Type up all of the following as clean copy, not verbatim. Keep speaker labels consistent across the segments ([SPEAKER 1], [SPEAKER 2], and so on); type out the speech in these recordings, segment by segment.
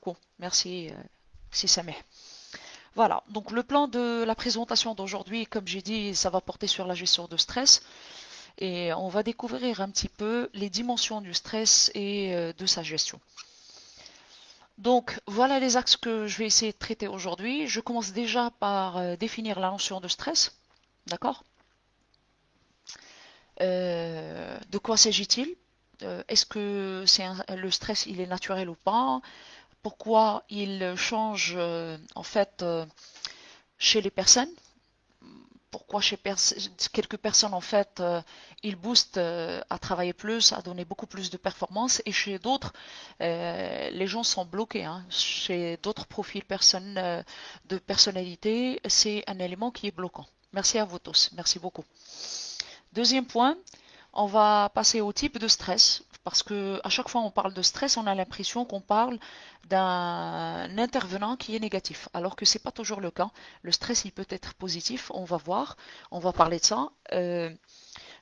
[SPEAKER 1] beaucoup. Merci, si ça m'est. Voilà, donc le plan de la présentation d'aujourd'hui, comme j'ai dit, ça va porter sur la gestion de stress et on va découvrir un petit peu les dimensions du stress et de sa gestion. Donc voilà les axes que je vais essayer de traiter aujourd'hui. Je commence déjà par définir la notion de stress. D'accord? De quoi s'agit-il? Est-ce que le stress il est naturel ou pas? Pourquoi il change en fait chez les personnes? Pourquoi chez quelques personnes en fait ils boostent à travailler plus, à donner beaucoup plus de performance et chez d'autres les gens sont bloqués, hein. Chez d'autres profils de personnalité, c'est un élément qui est bloquant. Merci à vous tous, merci beaucoup. Deuxième point, on va passer au type de stress, parce que à chaque fois on parle de stress, on a l'impression qu'on parle d'un intervenant qui est négatif, alors que c'est pas toujours le cas. Le stress, il peut être positif, on va voir, on va parler de ça.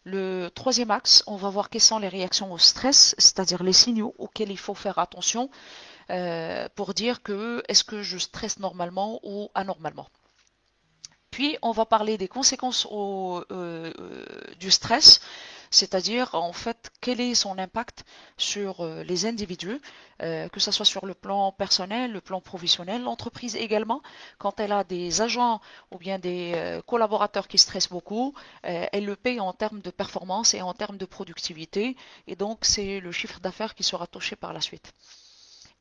[SPEAKER 1] Le troisième axe, on va voir quelles sont les réactions au stress, c'est-à-dire les signaux auxquels il faut faire attention pour dire que est-ce que je stresse normalement ou anormalement. Puis, on va parler des conséquences du stress, c'est-à-dire en fait quel est son impact sur les individus, que ce soit sur le plan personnel, le plan professionnel, l'entreprise également, quand elle a des agents ou bien des collaborateurs qui stressent beaucoup, elle le paye en termes de performance et en termes de productivité, et donc c'est le chiffre d'affaires qui sera touché par la suite.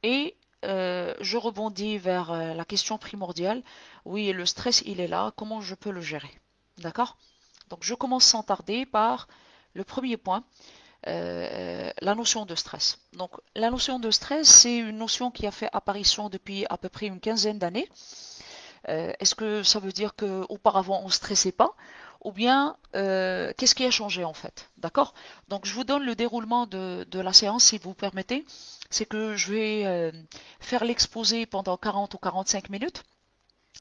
[SPEAKER 1] Et je rebondis vers la question primordiale. Oui, le stress, il est là. Comment je peux le gérer? D'accord? Donc, je commence sans tarder par le premier point, la notion de stress. Donc, la notion de stress, c'est une notion qui a fait apparition depuis à peu près une quinzaine d'années. Est-ce que ça veut dire qu'auparavant on ne stressait pas? Ou bien, qu'est-ce qui a changé en fait? D'accord? Donc, je vous donne le déroulement de la séance si vous permettez. C'est que je vais faire l'exposé pendant 40 ou 45 minutes.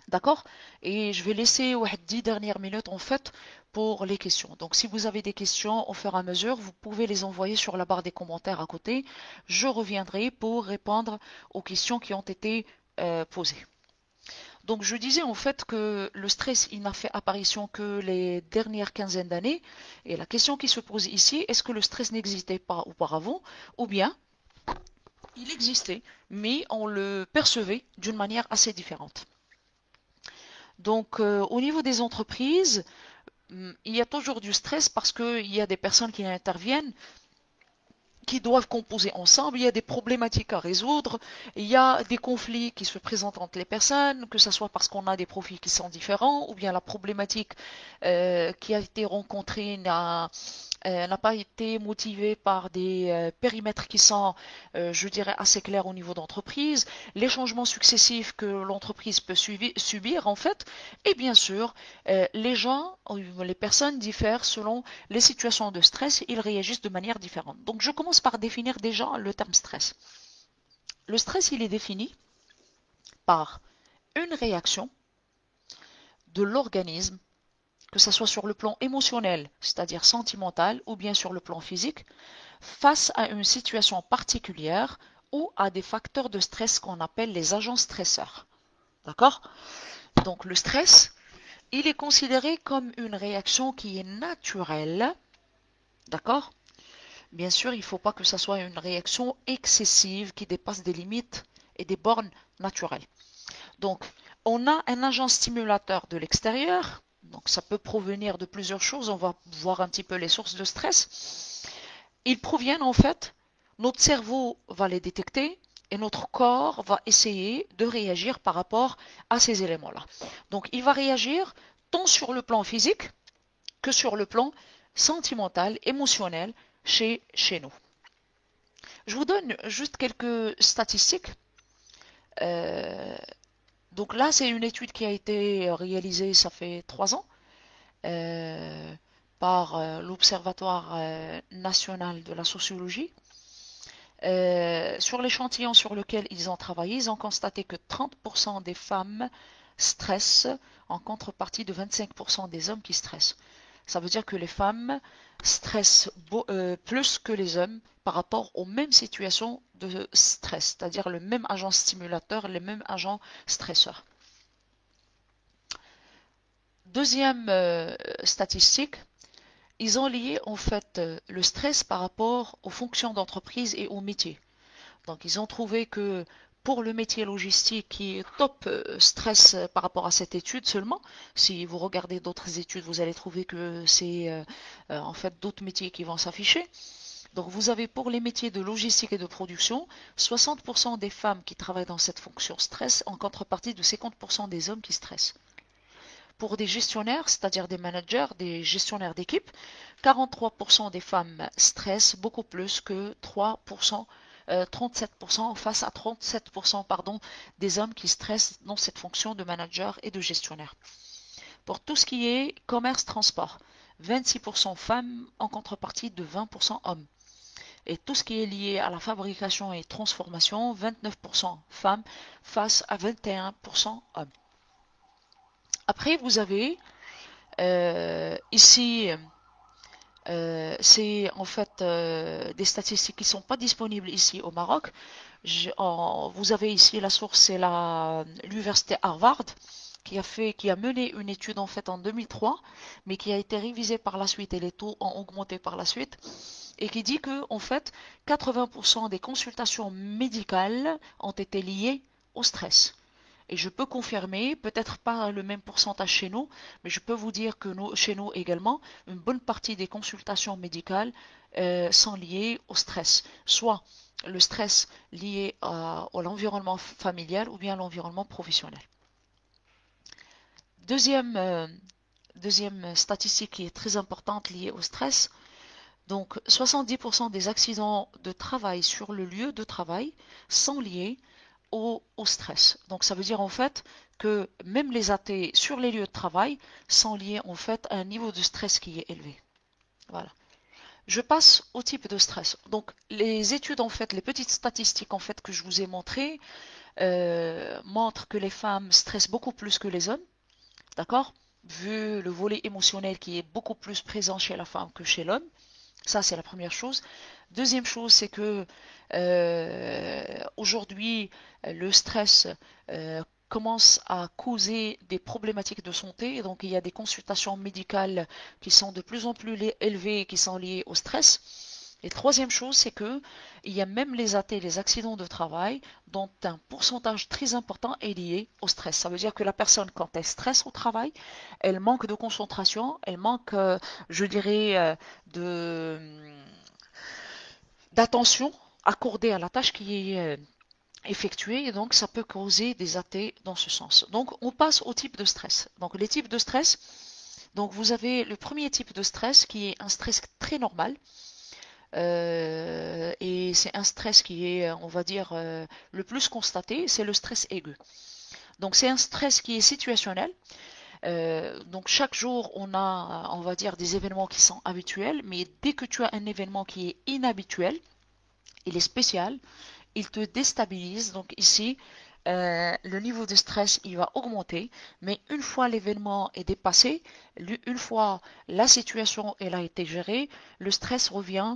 [SPEAKER 1] D'accord? Et je vais laisser ouais, 10 dernières minutes en fait pour les questions. Donc, si vous avez des questions au fur et à mesure, vous pouvez les envoyer sur la barre des commentaires à côté. Je reviendrai pour répondre aux questions qui ont été posées. Donc je disais en fait que le stress, il n'a fait apparition que les dernières quinzaines d'années. Et la question qui se pose ici, est-ce que le stress n'existait pas auparavant ou bien il existait, mais on le percevait d'une manière assez différente. Donc au niveau des entreprises, il y a toujours du stress parce qu'il y a des personnes qui interviennent qui doivent composer ensemble, il y a des problématiques à résoudre, il y a des conflits qui se présentent entre les personnes, que ce soit parce qu'on a des profils qui sont différents, ou bien la problématique qui a été rencontrée n'a pas été motivée par des périmètres qui sont, je dirais, assez clairs au niveau d'entreprise, les changements successifs que l'entreprise peut subir, en fait, et bien sûr, les gens, les personnes diffèrent selon les situations de stress, ils réagissent de manière différente. Donc je commence par définir déjà le terme stress. Le stress, il est défini par une réaction de l'organisme, que ce soit sur le plan émotionnel, c'est-à-dire sentimental, ou bien sur le plan physique, face à une situation particulière ou à des facteurs de stress qu'on appelle les agents stresseurs. D'accord? Donc le stress, il est considéré comme une réaction qui est naturelle, d'accord? Bien sûr, il ne faut pas que ça soit une réaction excessive qui dépasse des limites et des bornes naturelles. Donc, on a un agent stimulateur de l'extérieur. Donc, ça peut provenir de plusieurs choses. On va voir un petit peu les sources de stress. Ils proviennent en fait, notre cerveau va les détecter et notre corps va essayer de réagir par rapport à ces éléments-là. Donc, il va réagir tant sur le plan physique que sur le plan sentimental, émotionnel chez nous. Je vous donne juste quelques statistiques. Euh, donc là, c'est une étude qui a été réalisée, ça fait 3 ans, euh, par l'Observatoire national de la sociologie. Sur l'échantillon sur lequel ils ont travaillé, ils ont constaté que 30% des femmes stressent en contrepartie de 25% des hommes qui stressent. Ça veut dire que les femmes stressent plus que les hommes par rapport aux mêmes situations de stress, c'est-à-dire le même agent stimulateur, les mêmes agents stresseurs. Deuxième statistique, ils ont lié en fait le stress par rapport aux fonctions d'entreprise et aux métiers. Donc ils ont trouvé que pour le métier logistique qui est top stress par rapport à cette étude seulement, si vous regardez d'autres études, vous allez trouver que c'est en fait d'autres métiers qui vont s'afficher. Donc vous avez pour les métiers de logistique et de production, 60% des femmes qui travaillent dans cette fonction stress en contrepartie de 50% des hommes qui stressent. Pour des gestionnaires, c'est-à-dire des managers, des gestionnaires d'équipe, 43% des femmes stressent beaucoup plus que 3%, 37% face à 37% pardon, des hommes qui stressent dans cette fonction de manager et de gestionnaire. Pour tout ce qui est commerce-transport, 26% femmes en contrepartie de 20% hommes. Et tout ce qui est lié à la fabrication et transformation, 29% femmes face à 21% hommes. Après, vous avez ici, c'est en fait des statistiques qui ne sont pas disponibles ici au Maroc. Vous avez ici la source, c'est l'université Harvard qui a mené une étude en fait en 2003, mais qui a été révisée par la suite et les taux ont augmenté par la suite, et qui dit que en fait 80% des consultations médicales ont été liées au stress. Et je peux confirmer, peut-être pas le même pourcentage chez nous, mais je peux vous dire que chez nous également, une bonne partie des consultations médicales sont liées au stress. Soit le stress lié à l'environnement familial ou bien à l'environnement professionnel. Deuxième statistique qui est très importante liée au stress. Donc 70% des accidents de travail sur le lieu de travail sont liés au stress. Donc ça veut dire en fait que même les AT sur les lieux de travail sont liés en fait à un niveau de stress qui est élevé. Voilà. Je passe au type de stress. Donc les études en fait, les petites statistiques en fait que je vous ai montrées montrent que les femmes stressent beaucoup plus que les hommes. D'accord? Vu le volet émotionnel qui est beaucoup plus présent chez la femme que chez l'homme. Ça, c'est la première chose. Deuxième chose, c'est que aujourd'hui, le stress commence à causer des problématiques de santé. Donc, il y a des consultations médicales qui sont de plus en plus élevées et qui sont liées au stress. Et troisième chose, c'est que il y a même les AT, les accidents de travail, dont un pourcentage très important est lié au stress. Ça veut dire que la personne, quand elle stresse au travail, elle manque de concentration, elle manque, je dirais, d'attention accordée à la tâche qui est effectuée, et donc ça peut causer des AT dans ce sens. Donc on passe au type de stress. Donc les types de stress, donc vous avez le premier type de stress qui est un stress très normal. Et c'est un stress qui est, on va dire, le plus constaté, c'est le stress aigu. Donc c'est un stress qui est situationnel. Donc chaque jour, on a, on va dire, des événements qui sont habituels, mais dès que tu as un événement qui est inhabituel, il est spécial, il te déstabilise. Donc ici, le niveau de stress, il va augmenter, mais une fois l'événement est dépassé, une fois la situation elle a été gérée, le stress revient,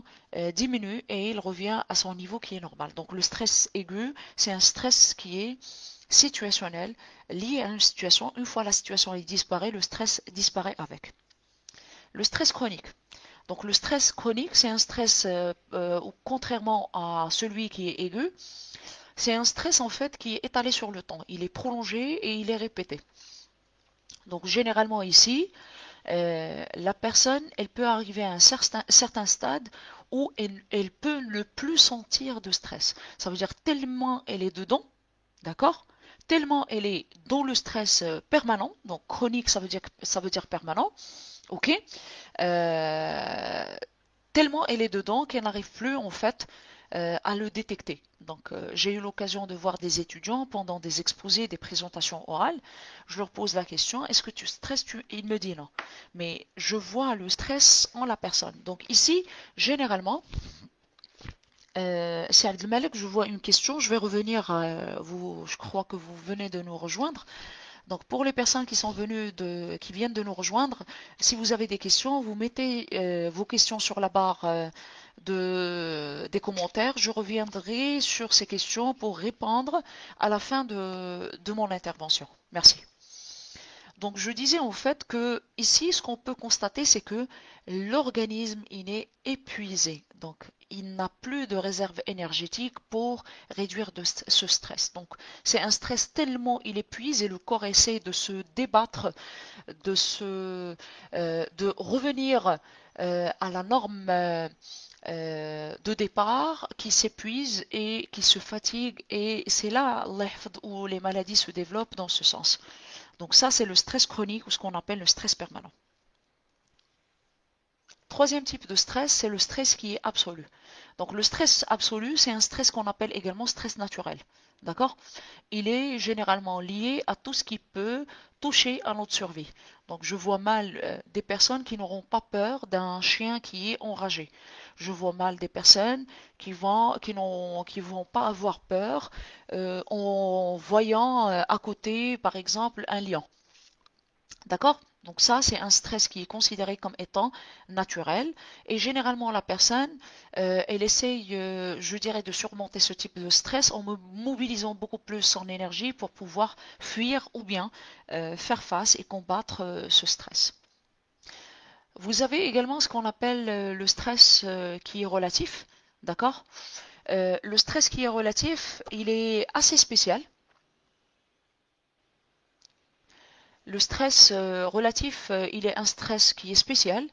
[SPEAKER 1] diminue et il revient à son niveau qui est normal. Donc le stress aigu, c'est un stress qui est situationnel, lié à une situation. Une fois la situation est disparaît, le stress disparaît avec. Le stress chronique. Donc le stress chronique, c'est un stress, contrairement à celui qui est aigu, c'est un stress en fait qui est étalé sur le temps. Il est prolongé et il est répété. Donc généralement ici, la personne, elle peut arriver à un certain stade où elle peut ne plus sentir de stress. Ça veut dire tellement elle est dedans, d'accord? Tellement elle est dans le stress permanent. Donc chronique, ça veut dire permanent. Ok? Euh, Tellement elle est dedans qu'elle n'arrive plus en fait à le détecter. Donc j'ai eu l'occasion de voir des étudiants pendant des exposés, des présentations orales. Je leur pose la question, est-ce que tu stresses? Il me dit non. Mais je vois le stress en la personne. Donc ici, généralement, c'est Abdelmalek, je vois une question. Je vais revenir, je crois que vous venez de nous rejoindre. Donc pour les personnes qui sont qui viennent de nous rejoindre, si vous avez des questions, vous mettez vos questions sur la barre des commentaires. Je reviendrai sur ces questions pour répondre à la fin de mon intervention. Merci. Donc je disais en fait que ici, ce qu'on peut constater, c'est que l'organisme, il est épuisé. Donc il n'a plus de réserve énergétique pour réduire ce stress. Donc c'est un stress tellement il épuise et le corps essaie de se débattre, de revenir à la norme de départ, qui s'épuise et qui se fatigue. Et c'est là où les maladies se développent dans ce sens. Donc ça, c'est le stress chronique ou ce qu'on appelle le stress permanent. Troisième type de stress, c'est le stress qui est absolu. Donc le stress absolu, c'est un stress qu'on appelle également stress naturel. D'accord? Il est généralement lié à tout ce qui peut toucher à notre survie. Donc je vois mal des personnes qui n'auront pas peur d'un chien qui est enragé. Je vois mal des personnes qui vont pas avoir peur en voyant à côté, par exemple, un lion. D'accord? Donc ça, c'est un stress qui est considéré comme étant naturel. Et généralement, la personne, elle essaye, je dirais, de surmonter ce type de stress en mobilisant beaucoup plus son énergie pour pouvoir fuir ou bien faire face et combattre ce stress. Vous avez également ce qu'on appelle le stress qui est relatif. D'accord? Le stress qui est relatif, il est assez spécial. Le stress relatif, il est un stress qui est spécial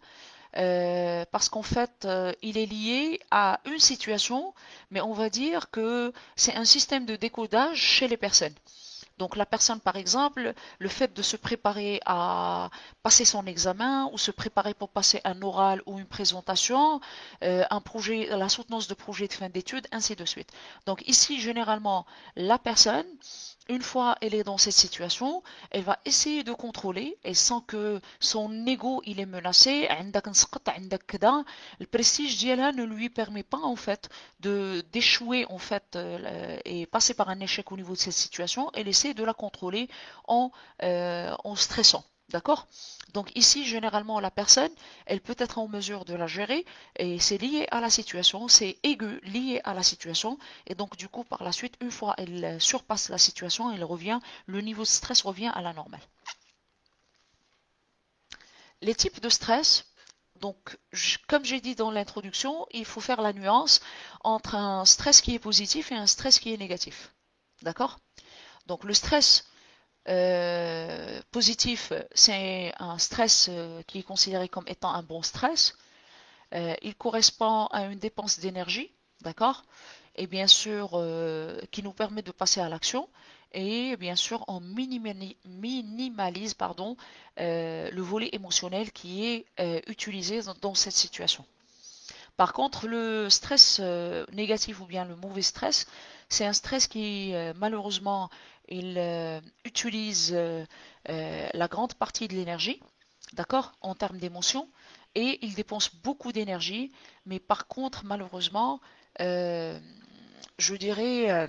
[SPEAKER 1] parce qu'en fait, il est lié à une situation, mais on va dire que c'est un système de décodage chez les personnes. Donc la personne, par exemple, le fait de se préparer à passer son examen ou se préparer pour passer un oral ou une présentation, un projet, la soutenance de projet de fin d'études, ainsi de suite. Donc ici, généralement, la personne, une fois elle est dans cette situation, elle va essayer de contrôler et sans que son ego il est menacé, le prestige d'Yala ne lui permet pas en fait de d'échouer en fait et passer par un échec au niveau de cette situation. Elle essaie de la contrôler en stressant. D'accord? Donc ici, généralement, la personne, elle peut être en mesure de la gérer et c'est lié à la situation, c'est aigu lié à la situation. Et donc, du coup, par la suite, une fois elle surpasse la situation, elle revient, le niveau de stress revient à la normale. Les types de stress, donc, comme j'ai dit dans l'introduction, il faut faire la nuance entre un stress qui est positif et un stress qui est négatif. D'accord? Donc, le stress positif, c'est un stress qui est considéré comme étant un bon stress. Il correspond à une dépense d'énergie, d'accord? Et bien sûr, qui nous permet de passer à l'action. Et bien sûr, on minimalise pardon, le volet émotionnel qui est utilisé dans cette situation. Par contre, le stress négatif ou bien le mauvais stress, c'est un stress qui malheureusement il utilise la grande partie de l'énergie, d'accord, en termes d'émotion, et il dépense beaucoup d'énergie, mais par contre, malheureusement, euh, je dirais,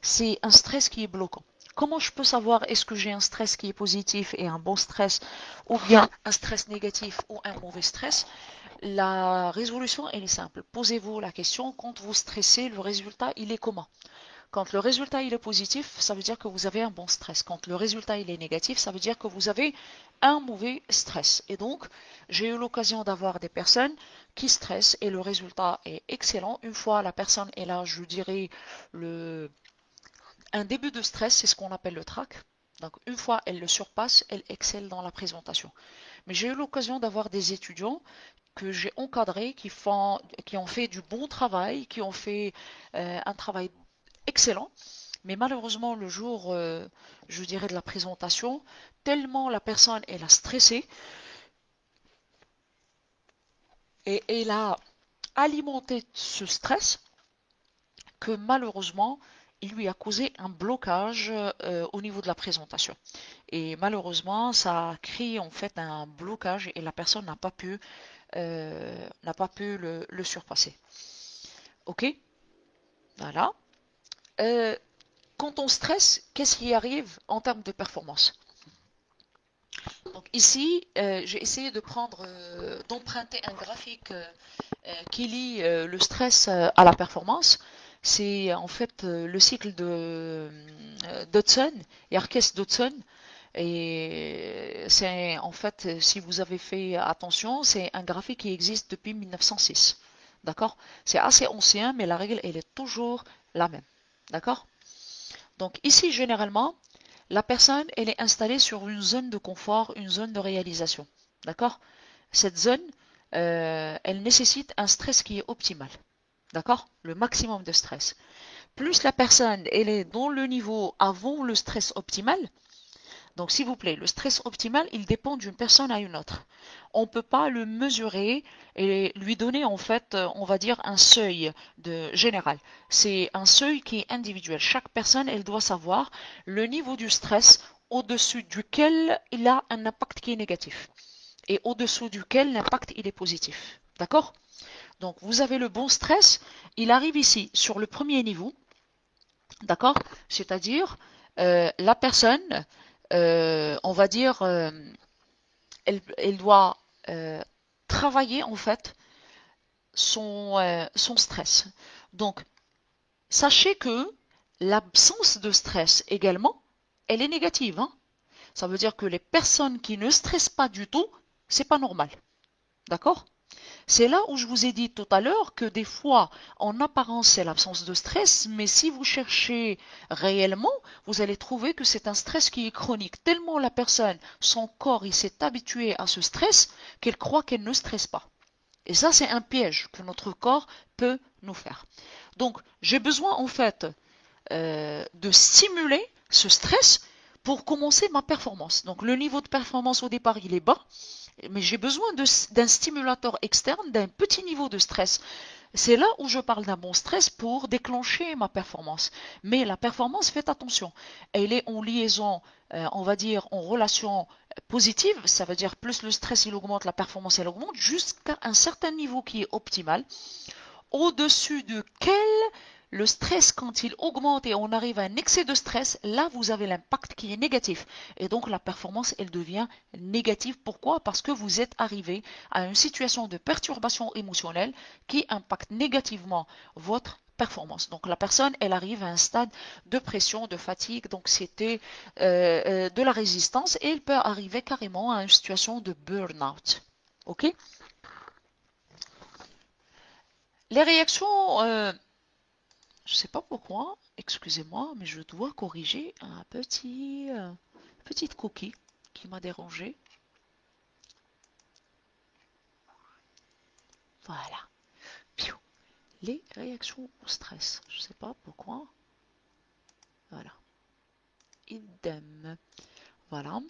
[SPEAKER 1] c'est un stress qui est bloquant. Comment je peux savoir est-ce que j'ai un stress qui est positif et un bon stress, ou bien un stress négatif ou un mauvais stress? La résolution, elle est simple. Posez-vous la question, quand vous stressez, le résultat, il est comment? Quand le résultat, il est positif, ça veut dire que vous avez un bon stress. Quand le résultat, il est négatif, ça veut dire que vous avez un mauvais stress. Et donc, j'ai eu l'occasion d'avoir des personnes qui stressent et le résultat est excellent. Une fois la personne est là, je dirais, le... un début de stress, c'est ce qu'on appelle le trac. Donc, une fois elle le surpasse, elle excelle dans la présentation. Mais j'ai eu l'occasion d'avoir des étudiants que j'ai encadrés qui ont fait du bon travail, qui ont fait un travail excellent. Mais malheureusement, le jour, je dirais, de la présentation, tellement la personne, elle a stressé et elle a alimenté ce stress que malheureusement, il lui a causé un blocage au niveau de la présentation. Et malheureusement, ça a créé en fait un blocage et la personne n'a pas pu le surpasser. Ok? Voilà. Euh, quand on stresse, qu'est-ce qui arrive en termes de performance? Donc ici, j'ai essayé de d'emprunter un graphique qui lie le stress à la performance. C'est en fait le cycle de Dodson, Yarkes Dodson. Et c'est en fait, si vous avez fait attention, c'est un graphique qui existe depuis 1906. D'accord? C'est assez ancien, mais la règle, elle est toujours la même. D'accord? Donc ici, généralement, la personne, elle est installée sur une zone de confort, une zone de réalisation. D'accord? Cette zone, elle nécessite un stress qui est optimal. D'accord? Le maximum de stress. Plus la personne, elle est dans le niveau avant le stress optimal. Donc, s'il vous plaît, le stress optimal, il dépend d'une personne à une autre. On ne peut pas le mesurer et lui donner, en fait, on va dire, un seuil général. C'est un seuil qui est individuel. Chaque personne, elle doit savoir le niveau du stress au-dessus duquel il a un impact qui est négatif et au-dessous duquel l'impact il est positif. D'accord? Donc, vous avez le bon stress, il arrive ici sur le premier niveau. D'accord? C'est-à-dire, la personne, on va dire, elle doit travailler en fait son stress. Donc, sachez que l'absence de stress également, elle est négative. Hein. Ça veut dire que les personnes qui ne stressent pas du tout, c'est pas normal. D'accord? C'est là où je vous ai dit tout à l'heure que des fois, en apparence, c'est l'absence de stress, mais si vous cherchez réellement, vous allez trouver que c'est un stress qui est chronique. Tellement la personne, son corps, il s'est habitué à ce stress qu'elle croit qu'elle ne stresse pas. Et ça, c'est un piège que notre corps peut nous faire. Donc, j'ai besoin en fait de stimuler ce stress pour commencer ma performance. Donc, le niveau de performance au départ, il est bas mais j'ai besoin d'un stimulateur externe, d'un petit niveau de stress. C'est là où je parle d'un bon stress pour déclencher ma performance. Mais la performance, faites attention, elle est en liaison, on va dire en relation positive, ça veut dire plus le stress il augmente, la performance elle augmente, jusqu'à un certain niveau qui est optimal, au-dessus de quel le stress, quand il augmente et on arrive à un excès de stress, là, vous avez l'impact qui est négatif. Et donc, la performance, elle devient négative. Pourquoi? Parce que vous êtes arrivé à une situation de perturbation émotionnelle qui impacte négativement votre performance. Donc, la personne, elle arrive à un stade de pression, de fatigue. Donc, c'était de la résistance et elle peut arriver carrément à une situation de burn-out. OK? Les réactions je sais pas pourquoi, excusez-moi, mais je dois corriger un petite coquille qui m'a dérangé. Voilà. Les réactions au stress. Je sais pas pourquoi. Voilà. Idem. Voilà.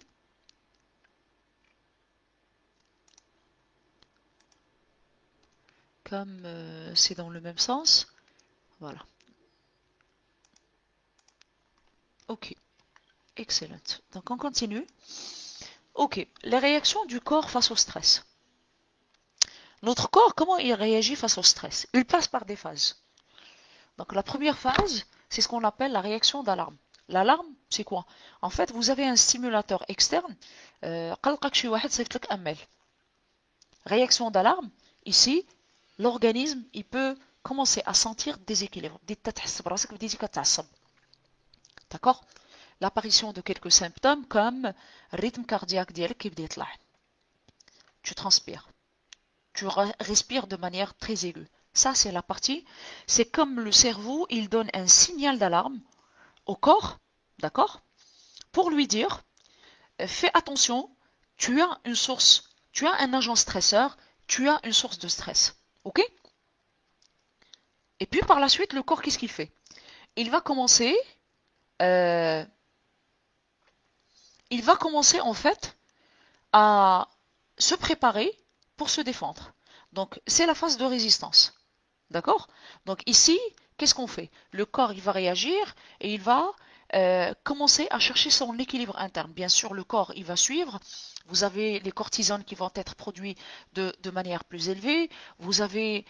[SPEAKER 1] Comme c'est dans le même sens. Voilà. Ok. Excellent. Donc on continue. Ok. Les réactions du corps face au stress. Notre corps, comment il réagit face au stress? Il passe par des phases. Donc la première phase, c'est ce qu'on appelle la réaction d'alarme. L'alarme, c'est quoi? En fait, vous avez un stimulateur externe. Réaction d'alarme, ici, l'organisme, il peut commencer à sentir déséquilibre. D'accord? L'apparition de quelques symptômes comme rythme cardiaque qui tu transpires. Tu respires de manière très aiguë. Ça, c'est la partie. C'est comme le cerveau, il donne un signal d'alarme au corps, d'accord, pour lui dire, fais attention, tu as une source, tu as un agent stresseur, tu as une source de stress. Ok? Et puis par la suite, le corps, qu'est-ce qu'il fait? Il va commencer, euh, il va commencer en fait à se préparer pour se défendre. Donc c'est la phase de résistance. D'accord? Donc ici, qu'est-ce qu'on fait? Le corps, il va réagir et il va commencer à chercher son équilibre interne. Bien sûr, le corps, il va suivre. Vous avez les cortisones qui vont être produits de manière plus élevée. Vous allez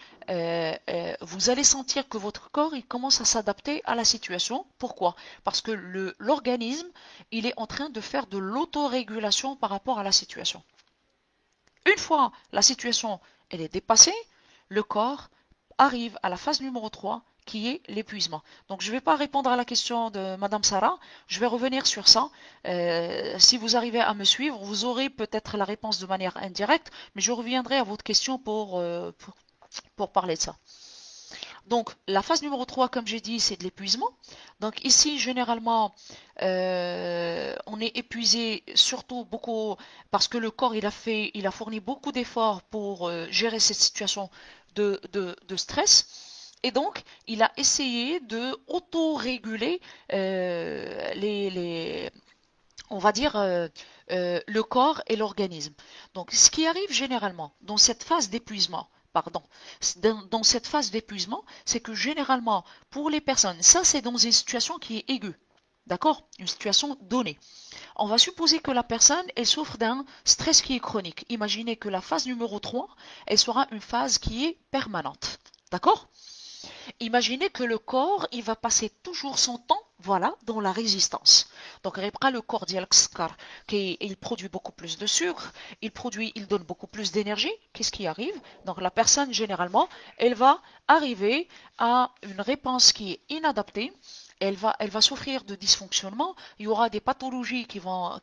[SPEAKER 1] sentir que votre corps, il commence à s'adapter à la situation. Pourquoi? Parce que l'organisme, il est en train de faire de l'autorégulation par rapport à la situation. Une fois la situation elle est dépassée, le corps arrive à la phase numéro 3 qui est l'épuisement. Donc je ne vais pas répondre à la question de Madame Sarah, je vais revenir sur ça. Si vous arrivez à me suivre, vous aurez peut-être la réponse de manière indirecte, mais je reviendrai à votre question pour parler de ça. Donc, la phase numéro 3, comme j'ai dit, c'est de l'épuisement. Donc ici, généralement, on est épuisé surtout beaucoup parce que le corps, il a fourni beaucoup d'efforts pour gérer cette situation de stress. Et donc, il a essayé de auto-réguler on va dire, le corps et l'organisme. Donc, ce qui arrive généralement dans cette phase d'épuisement, pardon, dans cette phase d'épuisement, c'est que généralement, pour les personnes, ça c'est dans une situation qui est aiguë, d'accord? Une situation donnée. On va supposer que la personne, elle souffre d'un stress qui est chronique. Imaginez que la phase numéro 3, elle sera une phase qui est permanente, d'accord? Imaginez que le corps, il va passer toujours son temps, voilà, dans la résistance. Donc, le corps il produit beaucoup plus de sucre, il donne beaucoup plus d'énergie. Qu'est-ce qui arrive? Donc, la personne, généralement, elle va arriver à une réponse qui est inadaptée. Elle va souffrir de dysfonctionnement. Il y aura des pathologies qui vont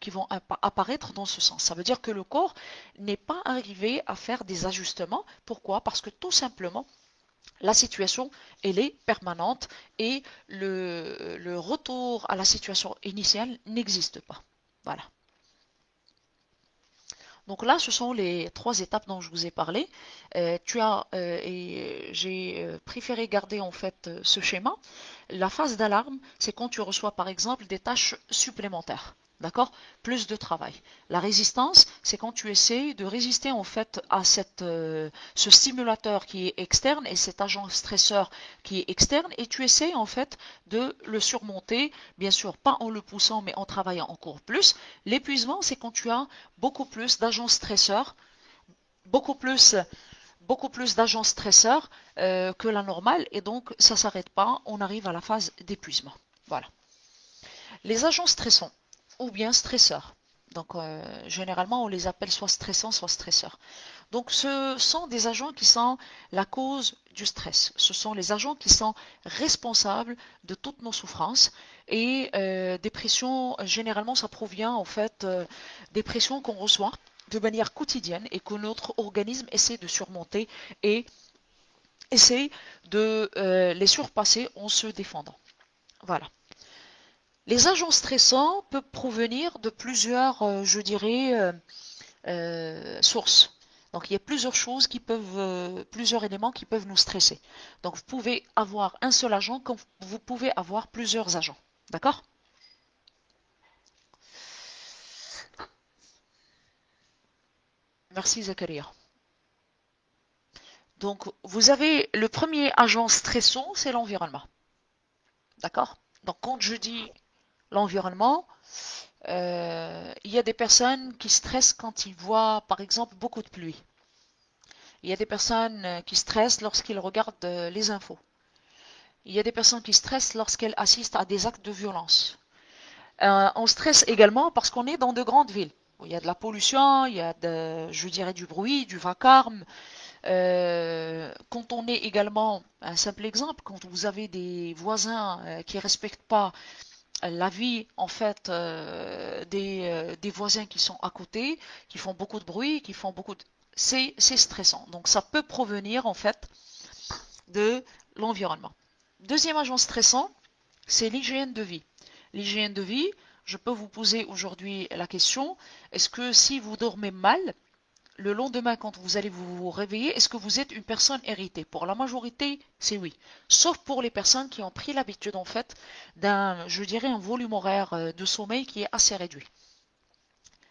[SPEAKER 1] apparaître dans ce sens. Ça veut dire que le corps n'est pas arrivé à faire des ajustements. Pourquoi? Parce que tout simplement, la situation, elle est permanente et le retour à la situation initiale n'existe pas. Voilà. Donc là, ce sont les 3 étapes dont je vous ai parlé. J'ai préféré garder en fait ce schéma. La phase d'alarme, c'est quand tu reçois par exemple des tâches supplémentaires. D'accord? Plus de travail. La résistance, c'est quand tu essaies de résister en fait à ce stimulateur qui est externe et cet agent stresseur qui est externe et tu essaies en fait de le surmonter, bien sûr pas en le poussant mais en travaillant encore plus. L'épuisement, c'est quand tu as beaucoup plus d'agents stresseurs, beaucoup plus, beaucoup plus d'agents stresseurs que la normale et donc ça ne s'arrête pas, on arrive à la phase d'épuisement. Voilà. Les agents stressants ou bien stresseurs. Donc généralement on les appelle soit stressants soit stresseurs. Donc ce sont des agents qui sont la cause du stress. Ce sont les agents qui sont responsables de toutes nos souffrances et des pressions, généralement ça provient en fait des pressions qu'on reçoit de manière quotidienne et que notre organisme essaie de surmonter et essaie de les surpasser en se défendant. Voilà. Les agents stressants peuvent provenir de plusieurs, je dirais, sources. Donc il y a plusieurs choses qui peuvent, plusieurs éléments qui peuvent nous stresser. Donc vous pouvez avoir un seul agent comme vous pouvez avoir plusieurs agents. D'accord? Merci Zakaria. Donc vous avez le premier agent stressant, c'est l'environnement. D'accord? Donc quand je dis l'environnement, il y a des personnes qui stressent quand ils voient par exemple beaucoup de pluie. Il y a des personnes qui stressent lorsqu'ils regardent les infos. Il y a des personnes qui stressent lorsqu'elles assistent à des actes de violence. On stresse également parce qu'on est dans de grandes villes. Il y a de la pollution, il y a je dirais du bruit, du vacarme. Quand on est également, un simple exemple, quand vous avez des voisins qui ne respectent pas la vie en fait des voisins qui sont à côté, qui font beaucoup de bruit, qui font beaucoup de... C'est stressant. Donc ça peut provenir en fait de l'environnement. Deuxième agent stressant, c'est l'hygiène de vie. L'hygiène de vie, je peux vous poser aujourd'hui la question, est-ce que si vous dormez mal, le lendemain, quand vous allez vous réveiller, est-ce que vous êtes une personne héritée? Pour la majorité, c'est oui. Sauf pour les personnes qui ont pris l'habitude, en fait, je dirais, un volume horaire de sommeil qui est assez réduit.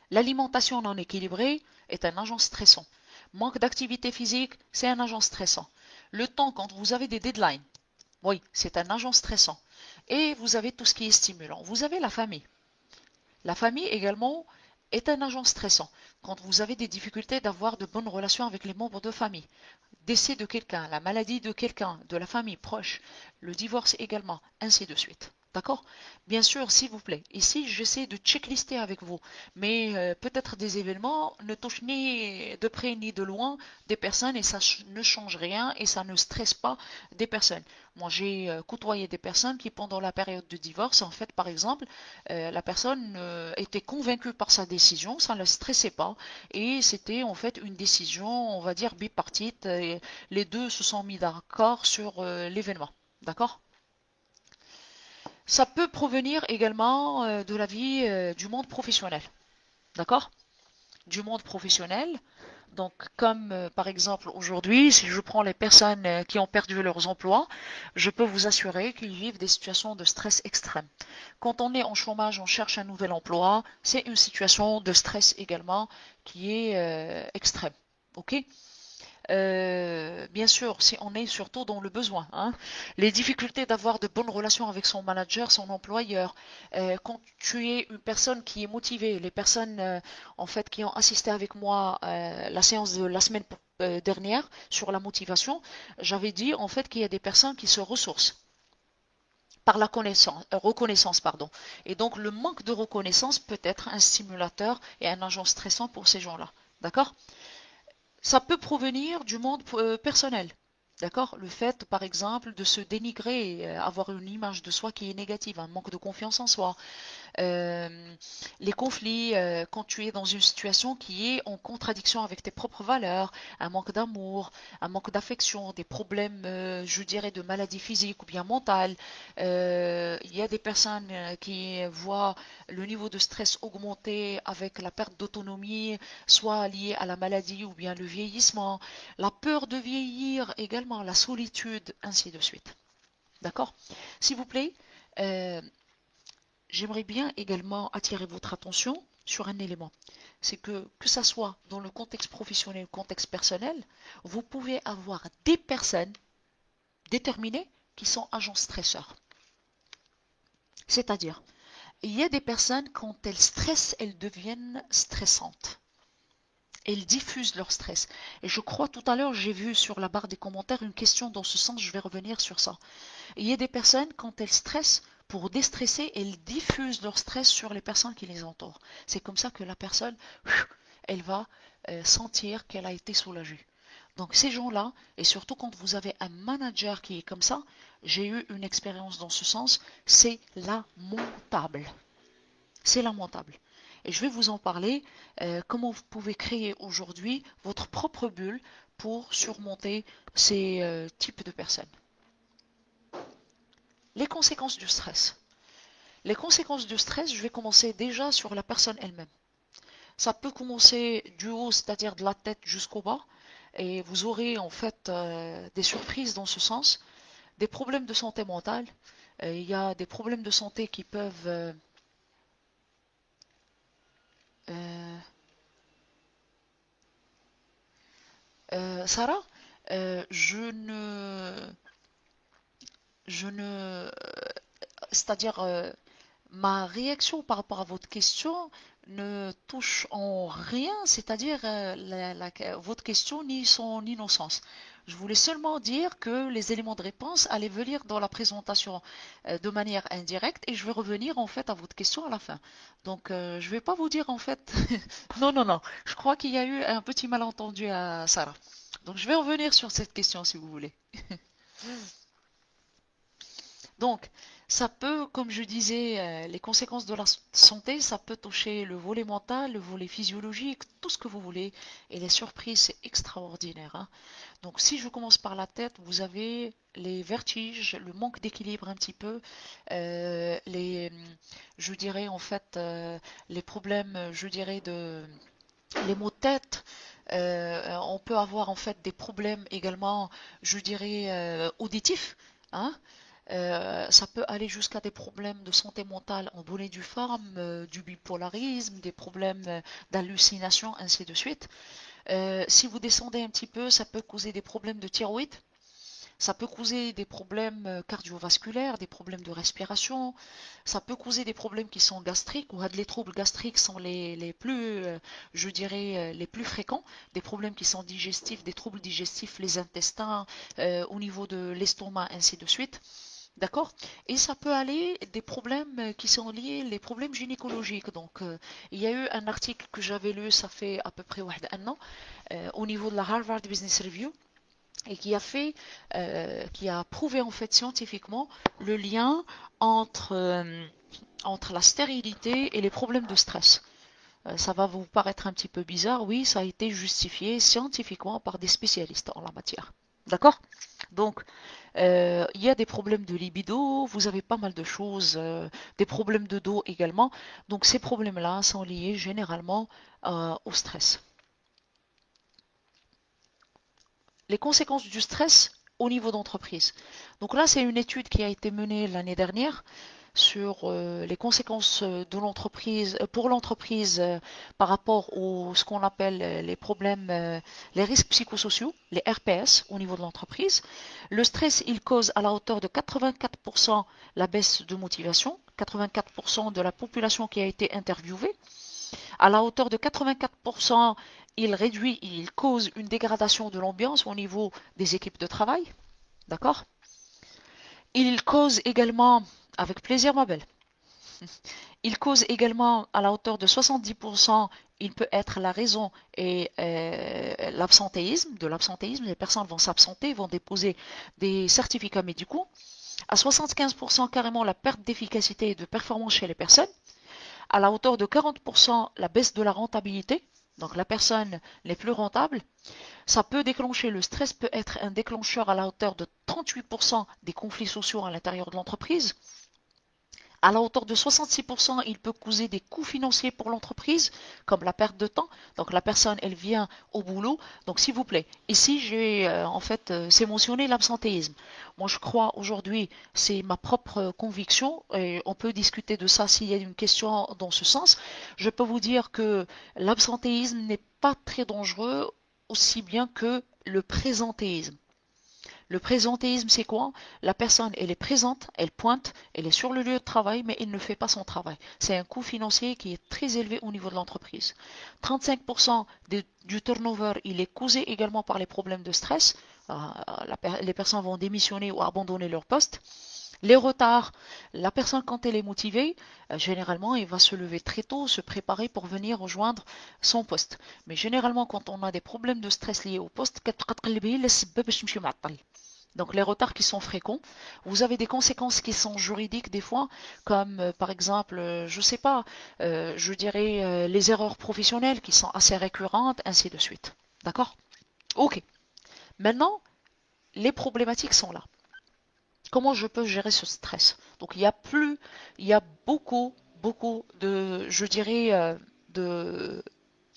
[SPEAKER 1] L'alimentation non équilibrée est un agent stressant. Manque d'activité physique, c'est un agent stressant. Le temps, quand vous avez des deadlines, oui, c'est un agent stressant. et vous avez tout ce qui est stimulant. Vous avez la famille. La famille également est un agent stressant. Quand vous avez des difficultés d'avoir de bonnes relations avec les membres de famille, décès de quelqu'un, la maladie de quelqu'un, de la famille proche, le divorce également, ainsi de suite. D'accord? Bien sûr, s'il vous plaît. Ici, j'essaie de checklister avec vous. Mais peut-être des événements ne touchent ni de près ni de loin des personnes et ça ne change rien et ça ne stresse pas des personnes. Moi, j'ai côtoyé des personnes qui, pendant la période de divorce, en fait, par exemple, la personne était convaincue par sa décision, ça ne la stressait pas et c'était en fait une décision, on va dire, bipartite. Et les deux se sont mis d'accord sur l'événement. D'accord? Ça peut provenir également de la vie du monde professionnel. D'accord? Du monde professionnel. Donc, comme par exemple aujourd'hui, si je prends les personnes qui ont perdu leurs emplois, je peux vous assurer qu'ils vivent des situations de stress extrême. Quand on est en chômage, on cherche un nouvel emploi, c'est une situation de stress également qui est extrême. Ok? Bien sûr, si on est surtout dans le besoin, hein. Les difficultés d'avoir de bonnes relations avec son manager, son employeur, quand tu es une personne qui est motivée, les personnes en fait qui ont assisté avec moi la séance de la semaine dernière sur la motivation, j'avais dit en fait qu'il y a des personnes qui se ressourcent par la reconnaissance, pardon. Et donc le manque de reconnaissance peut être un stimulateur et un agent stressant pour ces gens-là. D'accord? Ça peut provenir du monde personnel. D'accord? Le fait, par exemple, de se dénigrer, avoir une image de soi qui est négative, un manque de confiance en soi, euh, les conflits, quand tu es dans une situation qui est en contradiction avec tes propres valeurs, un manque d'amour, un manque d'affection, des problèmes, je dirais, de maladies physiques ou bien mentales. Il y a des personnes qui voient le niveau de stress augmenter avec la perte d'autonomie, soit liée à la maladie ou bien le vieillissement, la peur de vieillir également, la solitude, ainsi de suite. D'accord? S'il vous plaît, euh, j'aimerais bien également attirer votre attention sur un élément. C'est que ça soit dans le contexte professionnel ou le contexte personnel, vous pouvez avoir des personnes déterminées qui sont agents stresseurs. C'est-à-dire, il y a des personnes, quand elles stressent, elles deviennent stressantes. Elles diffusent leur stress. Et je crois tout à l'heure, j'ai vu sur la barre des commentaires une question dans ce sens, je vais revenir sur ça. Il y a des personnes, quand elles stressent, pour déstresser, elles diffusent leur stress sur les personnes qui les entourent. C'est comme ça que la personne, elle va sentir qu'elle a été soulagée. Donc ces gens-là, et surtout quand vous avez un manager qui est comme ça, j'ai eu une expérience dans ce sens, c'est lamentable. C'est lamentable. Et je vais vous en parler, comment vous pouvez créer aujourd'hui votre propre bulle pour surmonter ces types de personnes. Les conséquences du stress. Les conséquences du stress, je vais commencer déjà sur la personne elle-même. Ça peut commencer du haut, c'est-à-dire de la tête jusqu'au bas, et vous aurez en fait des surprises dans ce sens, des problèmes de santé mentale. Il y a des problèmes de santé qui peuvent... euh, Sarah, je ne, c'est-à-dire ma réaction par rapport à votre question ne touche en rien, c'est-à-dire votre question ni son innocence. Je voulais seulement dire que les éléments de réponse allaient venir dans la présentation de manière indirecte et je vais revenir en fait à votre question à la fin. Donc je ne vais pas vous dire en fait non, non, non. Je crois qu'il y a eu un petit malentendu à Sarah. Donc je vais revenir sur cette question si vous voulez. Donc, ça peut, comme je disais, les conséquences de la santé, ça peut toucher le volet mental, le volet physiologique, tout ce que vous voulez. Et les surprises, c'est extraordinaire, hein. Donc, si je commence par la tête, vous avez les vertiges, le manque d'équilibre un petit peu, je dirais en fait, les problèmes, je dirais les maux de tête. On peut avoir en fait des problèmes également, je dirais, auditifs, hein. Ça peut aller jusqu'à des problèmes de santé mentale en bonnet due forme, du bipolarisme, des problèmes d'hallucination, ainsi de suite. Si vous descendez un petit peu, ça peut causer des problèmes de thyroïde, Ça peut causer des problèmes cardiovasculaires, des problèmes de respiration, ça peut causer des problèmes qui sont gastriques, ou les troubles gastriques sont les plus, je dirais, les plus fréquents, des problèmes qui sont digestifs, des troubles digestifs, les intestins, au niveau de l'estomac, ainsi de suite. D'accord? Et ça peut aller des problèmes qui sont liés, les problèmes gynécologiques. Donc, il y a eu un article que j'avais lu, ça fait à peu près un an, au niveau de la Harvard Business Review, et qui a prouvé en fait scientifiquement le lien entre, entre la stérilité et les problèmes de stress. Ça va vous paraître un petit peu bizarre, oui, ça a été justifié scientifiquement par des spécialistes en la matière. D'accord? Donc, il y a des problèmes de libido, vous avez pas mal de choses, des problèmes de dos également. Donc, ces problèmes-là sont liés généralement au stress. Les conséquences du stress au niveau d'entreprise. Donc là, c'est une étude qui a été menée l'année dernière sur les conséquences de l'entreprise pour l'entreprise par rapport au ce qu'on appelle les problèmes, les risques psychosociaux, les RPS au niveau de l'entreprise. Le stress, il cause à la hauteur de 84% la baisse de motivation, 84% de la population qui a été interviewée. À la hauteur de 84%, il cause une dégradation de l'ambiance au niveau des équipes de travail. D'accord? Il cause également, avec plaisir ma belle, il cause également à la hauteur de 70%, il peut être la raison et l'absentéisme. Les personnes vont s'absenter, vont déposer des certificats médicaux. À 75% carrément la perte d'efficacité et de performance chez les personnes. À la hauteur de 40% la baisse de la rentabilité. Donc la personne n'est plus rentable. Ça peut déclencher, le stress peut être un déclencheur à la hauteur de 38% des conflits sociaux à l'intérieur de l'entreprise. À la hauteur de 66%, il peut causer des coûts financiers pour l'entreprise, comme la perte de temps. Donc la personne, elle vient au boulot. Donc s'il vous plaît, ici j'ai c'est mentionné l'absentéisme. Moi je crois aujourd'hui, c'est ma propre conviction, et on peut discuter de ça s'il y a une question dans ce sens. Je peux vous dire que l'absentéisme n'est pas très dangereux, aussi bien que le présentéisme. Le présentéisme, c'est quoi? La personne, elle est présente, elle pointe, elle est sur le lieu de travail, mais elle ne fait pas son travail. C'est un coût financier qui est très élevé au niveau de l'entreprise. 35% du turnover, il est causé également par les problèmes de stress. Les personnes vont démissionner ou abandonner leur poste. Les retards, la personne quand elle est motivée, généralement elle va se lever très tôt, se préparer pour venir rejoindre son poste. Mais généralement quand on a des problèmes de stress liés au poste, donc les retards qui sont fréquents, vous avez des conséquences qui sont juridiques des fois, comme par exemple, je sais pas, je dirais les erreurs professionnelles qui sont assez récurrentes, ainsi de suite. D'accord? Ok. Maintenant, les problématiques sont là. Comment je peux gérer ce stress? Donc il y a beaucoup de, je dirais, de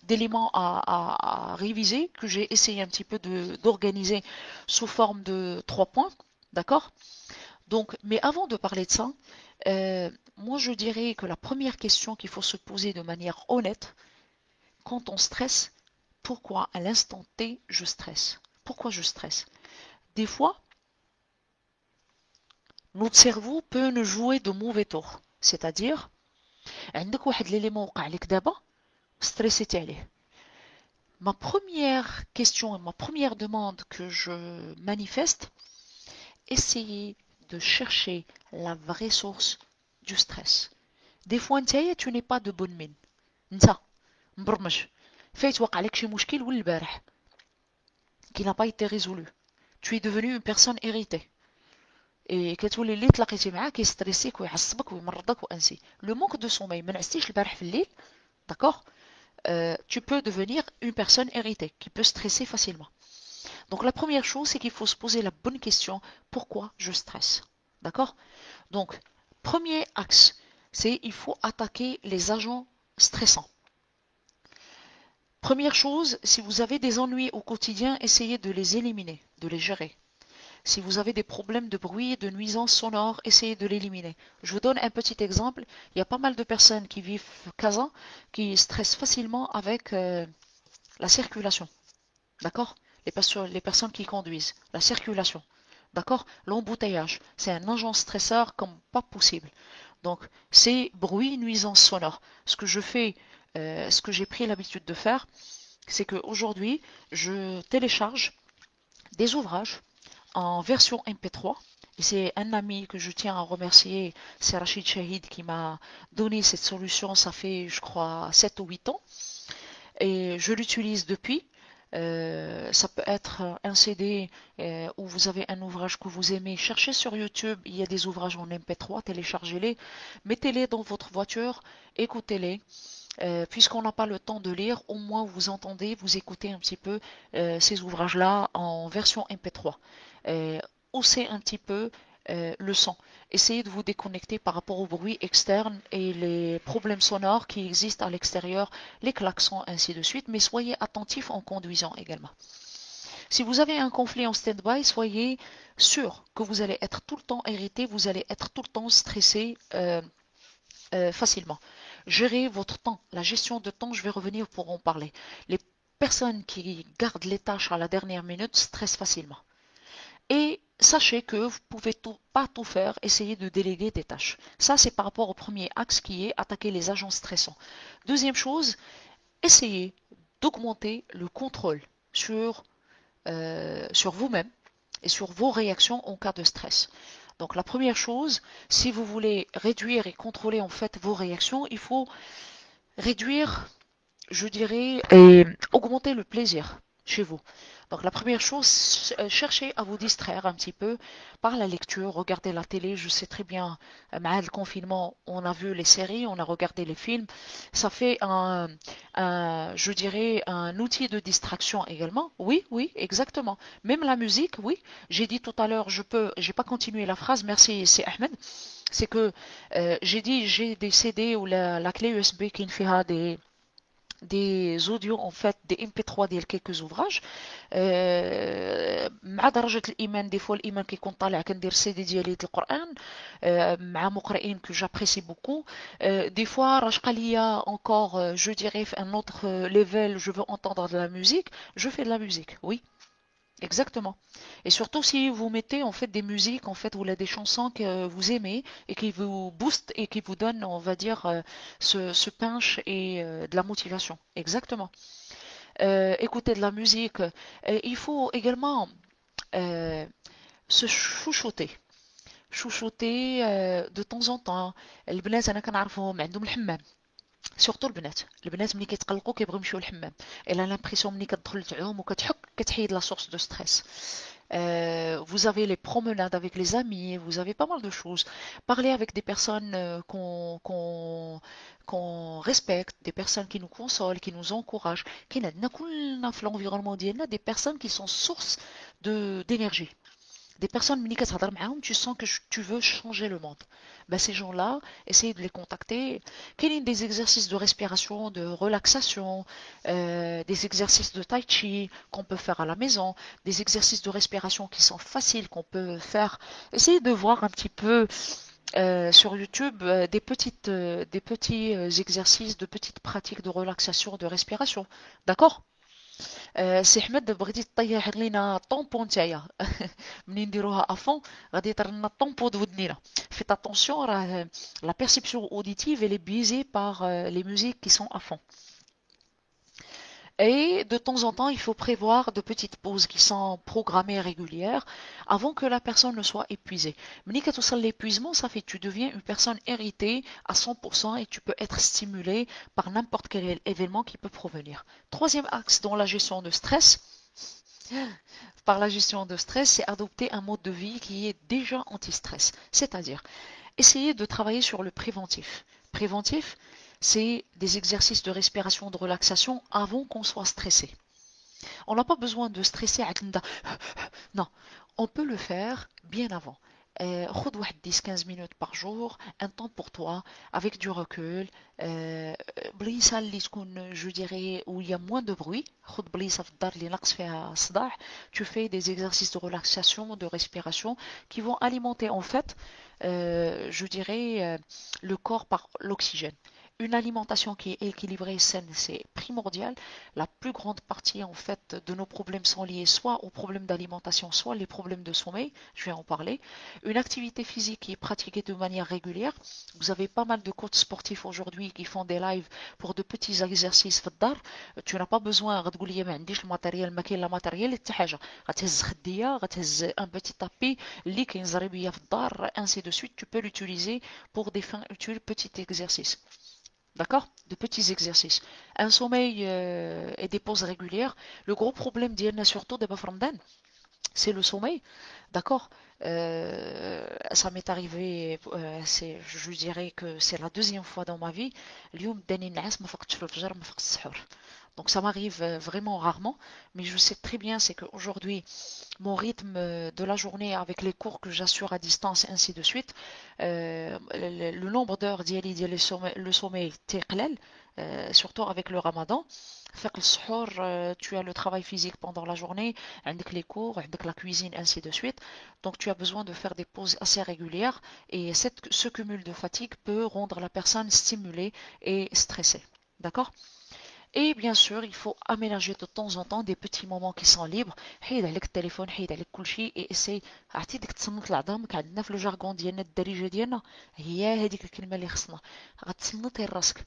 [SPEAKER 1] d'éléments à réviser que j'ai essayé un petit peu d'organiser sous forme de 3 points, d'accord? Donc, mais avant de parler de ça, moi je dirais que la première question qu'il faut se poser de manière honnête, quand on stresse, pourquoi à l'instant T je stresse? Pourquoi je stresse? Des fois, notre cerveau peut nous jouer de mauvais tours. C'est-à-dire, عندك واحد l'élément وقع لك دابا stressé عليه. Ma première question et ma première demande que je manifeste, essayez de chercher la vraie source du stress. Des fois, tu n'es pas de bonne mine. انت مبرمج فايت وقع لك شي مشكل والبارح qui n'a pas été résolu. Tu es devenu une personne irritée. Et كتولي اللي تلاقيتي معاه كيستريسيك ويعصبك ويمرضك وانسي. Le manque de sommeil, ما نعستيش البارح في الليل, d'accord? Tu peux devenir une personne irritée, qui peut stresser facilement. Donc la première chose, c'est qu'il faut se poser la bonne question, pourquoi je stresse? D'accord? Donc, premier axe, c'est il faut attaquer les agents stressants. Première chose, si vous avez des ennuis au quotidien, essayez de les éliminer, de les gérer. Si vous avez des problèmes de bruit, de nuisances sonores, essayez de l'éliminer. Je vous donne un petit exemple. Il y a pas mal de personnes qui vivent Casa qui stressent facilement avec la circulation. D'accord? Les personnes qui conduisent, la circulation. D'accord? L'embouteillage, c'est un agent stresseur comme pas possible. Donc, c'est bruit, nuisance sonore. Ce que je fais, ce que j'ai pris l'habitude de faire, c'est qu'aujourd'hui, je télécharge des ouvrages en version MP3. Et c'est un ami que je tiens à remercier, c'est Rachid Shahid qui m'a donné cette solution, ça fait je crois 7 ou 8 ans. Et je l'utilise depuis. Ça peut être un CD où vous avez un ouvrage que vous aimez. Cherchez sur YouTube, il y a des ouvrages en MP3, téléchargez-les, mettez-les dans votre voiture, écoutez-les. Puisqu'on n'a pas le temps de lire, au moins vous entendez, vous écoutez un petit peu ces ouvrages-là en version MP3. Haussez un petit peu le son. Essayez de vous déconnecter par rapport au bruit externe et les problèmes sonores qui existent à l'extérieur, les klaxons, ainsi de suite, mais soyez attentifs en conduisant également. Si vous avez un conflit en stand-by, soyez sûr que vous allez être tout le temps irrité, vous allez être tout le temps stressé facilement. Gérez votre temps, la gestion de temps, je vais revenir pour en parler. Les personnes qui gardent les tâches à la dernière minute stressent facilement. Et sachez que vous ne pouvez pas tout faire, essayez de déléguer des tâches. Ça, c'est par rapport au premier axe qui est attaquer les agents stressants. Deuxième chose, essayez d'augmenter le contrôle sur vous-même et sur vos réactions en cas de stress. Donc la première chose, si vous voulez réduire et contrôler en fait vos réactions, il faut réduire, je dirais, et augmenter le plaisir chez vous. Donc la première chose, cherchez à vous distraire un petit peu par la lecture, regardez la télé. Je sais très bien, malgré le confinement, on a vu les séries, on a regardé les films. Ça fait je dirais, un outil de distraction également. Oui, oui, exactement. Même la musique, oui. J'ai dit tout à l'heure, j'ai pas continué la phrase. Merci, c'est Ahmed. C'est que j'ai dit, j'ai des CD ou la clé USB qui fait des audios en fait des MP3 ديال quelques ouvrages مع درجة الإيمان دي فوا الإيمان كيكون طالع كندير السي دي ديالي القرآن مع مقرئين que j'apprécie beaucoup des fois راشقة ليا encore je dirais في un autre level je veux entendre de la musique je fais de la musique oui. Exactement. Et surtout si vous mettez en fait des musiques en fait ou là des chansons que vous aimez et qui vous boostent et qui vous donnent on va dire ce punch et de la motivation. Exactement. Écouter de la musique. Il faut également euh, se chouchouter. Chouchouter de temps en temps. البنات أنا كنعرفهم عندهم الحمام. سورتو البنات ملي كيتقلقوا كيبغيو يمشيو للحمام الا لامبريسيون ملي كتدخل تعوم وكتحك كتحيد لا سورس دو ستريس. Vous avez les promenades avec les amis, vous avez pas mal de choses. Parler avec des personnes qu'on respecte, des personnes qui nous consolent, qui nous encouragent. كاين كلنا في l'environnement ديالنا des personnes qui sont source d'énergie. Des personnes, ملي كتهضر معاهم, tu sens que tu veux changer le monde. Ben, ces gens-là, essayez de les contacter. Quels des exercices de respiration, de relaxation, des exercices de tai chi qu'on peut faire à la maison, des exercices de respiration qui sont faciles qu'on peut faire. Essayez de voir un petit peu sur YouTube des petits exercices, de petites pratiques de relaxation, de respiration. D'accord? سي حمد بغيتي تطيح لينا طومبو نتايا منين نديروها افون غادي يطير لنا طومبو د ودنينا فيت اتونسيون راه la perception auditive elle est biaisée par les musiques qui sont à fond. Et de temps en temps, il faut prévoir de petites pauses qui sont programmées régulières avant que la personne ne soit épuisée. Mais quand l'épuisement, ça fait que tu deviens une personne irritée à 100% et tu peux être stimulé par n'importe quel événement qui peut provenir. Troisième axe dans la gestion de stress, par la gestion de stress, c'est adopter un mode de vie qui est déjà anti-stress. C'est-à-dire, essayer de travailler sur le préventif. Préventif, c'est des exercices de respiration, de relaxation avant qu'on soit stressé. On n'a pas besoin de stresser. Non, on peut le faire bien avant. خد واحد 10-15 minutes par jour, un temps pour toi, avec du recul, بليصة اللي تكون je dirais où il y a moins de bruit, خد بليصة في الدار اللي ناقص فيها صداع, tu fais des exercices de relaxation, de respiration qui vont alimenter en fait, je dirais, le corps par l'oxygène. Une alimentation qui est équilibrée et saine, c'est primordial. La plus grande partie en fait de nos problèmes sont liés soit aux problèmes d'alimentation, soit les problèmes de sommeil. Je vais en parler. Une activité physique qui est pratiquée de manière régulière. Vous avez pas mal de coachs sportifs aujourd'hui qui font des lives pour de petits exercices في الدار. Tu n'as pas besoin غتقول لي ما عنديش الماتيريال ما كاين لا ماتيريال حتى حاجه غتهز خديه غتهز ان بيتي طابي اللي كينزري بيا في الدار ainsi de suite tu peux l'utiliser pour des fins utiles petit exercice. D'accord? De petits exercices. Un sommeil et des pauses régulières. Le gros problème d'Yelna surtout de Baframdan, c'est le sommeil. D'accord? Ça m'est arrivé, je dirais que c'est la deuxième fois dans ma vie. اليوم اداني النعاس ما فقتش في الفجر ما فقتش السحور. Donc ça m'arrive vraiment rarement, mais je sais très bien c'est qu'aujourd'hui mon rythme de la journée avec les cours que j'assure à distance ainsi de suite, le nombre d'heures ديال le sommeil تقلل, surtout avec le ramadan. Fait que le suhoor, tu as le travail physique pendant la journée, avec les cours, avec la cuisine, ainsi de suite. Donc tu as besoin de faire des pauses assez régulières et ce cumul de fatigue peut rendre la personne stimulée et stressée. D'accord? Et bien sûr, il faut aménager de temps en temps des petits moments qui sont libres. حيد عليك التليفون حيد عليك كل شيء et essaye عرفتي ديك تصنت لعظامك عندنا في الجارغون ديالنا الدارجه ديالنا هي هذيك الكلمه اللي خصنا غتصنتي راسك.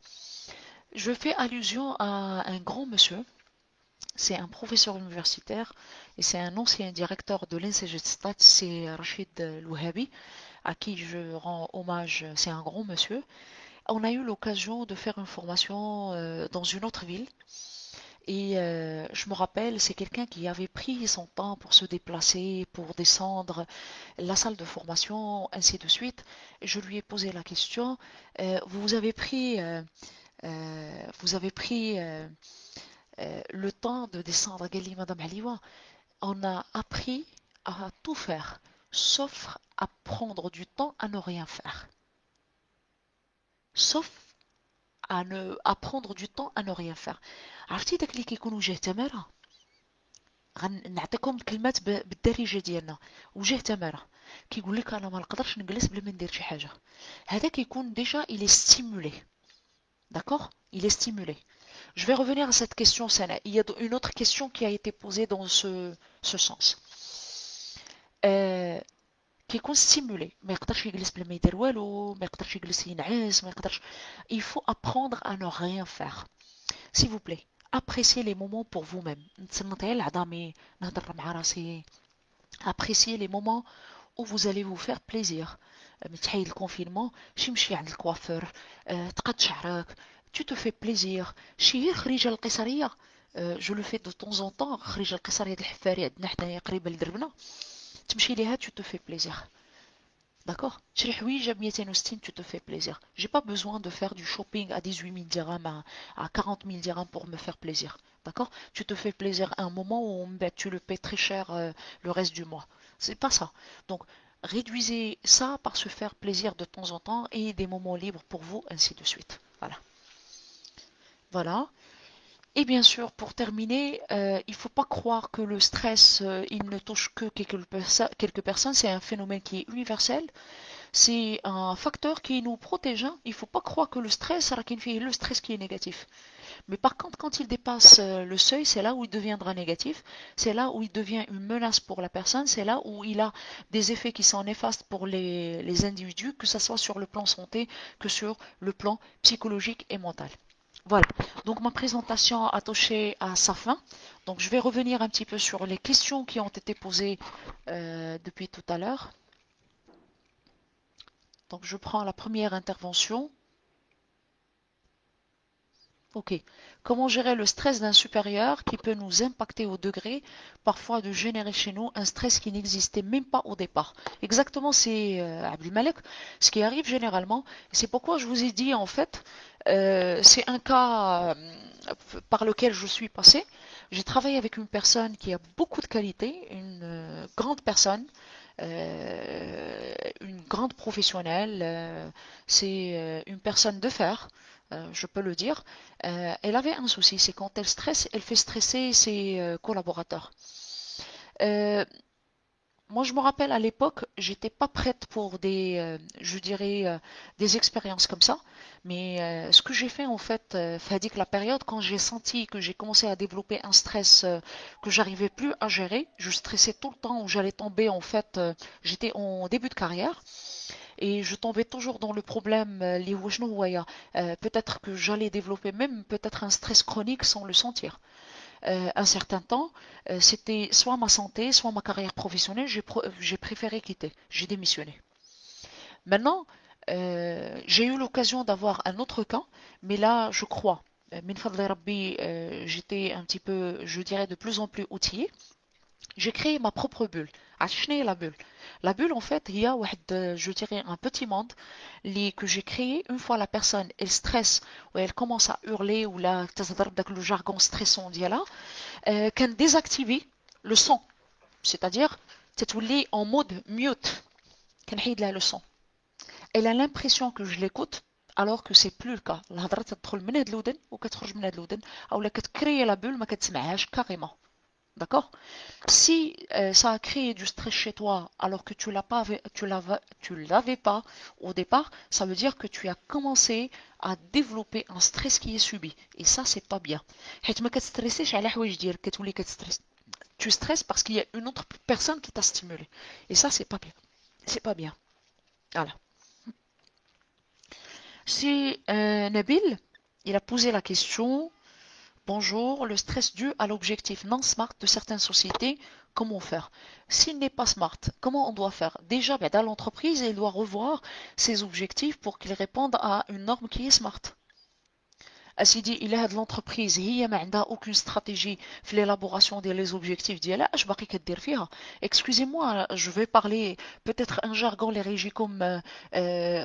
[SPEAKER 1] Je fais allusion à un grand monsieur. C'est un professeur universitaire et c'est un ancien directeur de l'INSEE Stade, c'est Rachid Louhabi, à qui je rends hommage. C'est un grand monsieur. On a eu l'occasion de faire une formation dans une autre ville. Et je me rappelle, c'est quelqu'un qui avait pris son temps pour se déplacer, pour descendre la salle de formation, ainsi de suite. Et je lui ai posé la question, vous avez pris, le temps de descendre. قال لي Madame Haliwa, on a appris à tout faire, sauf à prendre du temps à ne rien faire. Sauf à prendre du temps à ne rien faire. عرفتي داك اللي كيكون وجه تماره غنعطيكم الكلمات بالدارجه ديالنا وجه تماره كيقول لك انا ما نقدرش نجلس بلا ما ندير شي حاجه هذا كيكون ديجا il est stimulé. D'accord? Il est stimulé. Je vais revenir à cette question, Sana. Il y a une autre question qui a été posée dans ce sens. كيكون stimulé. ما يقدرش يجلس بلا ما يدير والو، ما يقدرش يجلس ينعس، ما يقدرش. Il faut apprendre à ne rien faire. S'il vous plaît, appréciez les moments pour vous-même. نتصنت غير لعظامي، نهضر مع راسي. Appréciez les moments où vous allez vous faire plaisir. متحيد الكونفينمون شي مشي عند الكوافور، تقاد شعرك، tu te fais plaisir. شي خريجة القيصرية، je le fais de temps en temps. خريجة القيصرية الحفاري عندنا حنايا قريبة لدربنا، تمشي ليها tu te fais plaisir. D'accord? تشري حويجة ب 260 tu te fais plaisir. J'ai pas besoin de faire du shopping à 18 000 dirhams, à 40 000 dirhams pour me faire plaisir. D'accord? Tu te fais plaisir à un moment où tu le paies très cher le reste du mois. C'est pas ça. Donc, réduisez ça par se faire plaisir de temps en temps et des moments libres pour vous, ainsi de suite. Voilà. Voilà. Et bien sûr, pour terminer, il ne faut pas croire que le stress, il ne touche que quelques personnes. C'est un phénomène qui est universel. C'est un facteur qui nous protège. Hein. Il ne faut pas croire que le stress, le stress qui est négatif. Mais par contre, quand il dépasse le seuil, c'est là où il deviendra négatif. C'est là où il devient une menace pour la personne. C'est là où il a des effets qui sont néfastes pour les individus, que ce soit sur le plan santé, que sur le plan psychologique et mental. Voilà, donc ma présentation a touché à sa fin. Donc je vais revenir un petit peu sur les questions qui ont été posées depuis tout à l'heure. Donc je prends la première intervention. Ok. Comment gérer le stress d'un supérieur qui peut nous impacter au degré parfois de générer chez nous un stress qui n'existait même pas au départ. Exactement, c'est Abdelmalek. Ce qui arrive généralement, c'est pourquoi je vous ai dit en fait, c'est un cas par lequel je suis passé. J'ai travaillé avec une personne qui a beaucoup de qualités, une grande personne. Une grande professionnelle, c'est une personne de fer, je peux le dire. Elle avait un souci, c'est quand elle stresse, elle fait stresser ses collaborateurs. Euh, moi, je me rappelle à l'époque, j'étais pas prête pour je dirais, des expériences comme ça. Mais ce que j'ai fait en fait, Fadik, la période quand j'ai senti que j'ai commencé à développer un stress que j'arrivais plus à gérer, je stressais tout le temps où j'allais tomber en fait. J'étais en début de carrière et je tombais toujours dans le problème les wajnouaya. Peut-être que j'allais développer même peut-être un stress chronique sans le sentir. Un certain temps, c'était soit ma santé, soit ma carrière professionnelle, j'ai préféré quitter, j'ai démissionné. Maintenant, j'ai eu l'occasion d'avoir un autre cas, mais là, je crois, min fadli rabbi, j'étais un petit peu, je dirais, de plus en plus outillée. J'ai créé ma propre bulle. عرفتي la bulle? La bulle, en fait, il y a je dirais, un petit monde que j'ai créé une fois la personne, elle stresse, ou elle commence à hurler, ou là, le jargon stressant ديالها, qu'elle désactive le son. C'est-à-dire, تتولي en mode mute. كنحيد لها le son. Elle a l'impression que je l'écoute, alors que c'est plus le cas. الهضره تدخل من هاد الودن وكتخرج من هاد الودن، او لا كتكري la bulle ما كتسمعهاش carrément. D'accord? Si ça a créé du stress chez toi alors que tu l'avais pas au départ, ça veut dire que tu as commencé à développer un stress qui est subi. Et ça, c'est pas bien. حيت ما كتستريسيش على حوايج ديالك كتولي كتستريس. Tu stresses parce qu'il y a une autre personne qui t'a stimulé. Et ça, c'est pas bien. C'est pas bien. Voilà. Si Nabil, il a posé la question. Bonjour, le stress dû à l'objectif non smart de certaines sociétés, comment faire? S'il n'est pas smart, comment on doit faire? Déjà, dans l'entreprise, elle doit revoir ses objectifs pour qu'ils répondent à une norme qui est smart. اسيدي الى هاد l'entreprise هي ما عندها aucune stratégie في l'élaboration des objectifs ديالها اش باقي كدير فيها. Excusez-moi, je vais parler peut-être un jargon les régis comme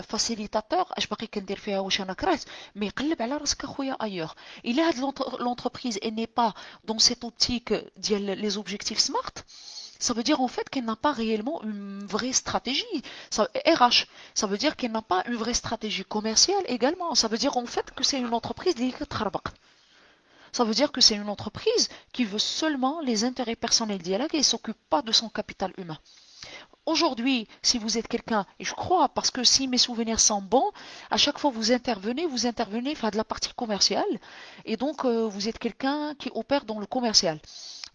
[SPEAKER 1] facilitateur. اش باقي كندير فيها واش انا كرهت؟ مي قلب على راسك اخويا ailleurs. الى هاد l'entreprise elle n'est pas dans cette optique ديال les objectifs smart, ça veut dire en fait qu'elle n'a pas réellement une vraie stratégie. RH, ça veut dire qu'elle n'a pas une vraie stratégie commerciale également. Ça veut dire en fait que c'est une entreprise qui ça veut dire que c'est une entreprise qui veut seulement les intérêts personnels d'elle et ne s'occupe pas de son capital humain. Aujourd'hui, si vous êtes quelqu'un, et je crois, parce que si mes souvenirs sont bons, à chaque fois vous intervenez enfin, de la partie commerciale, et donc vous êtes quelqu'un qui opère dans le commercial.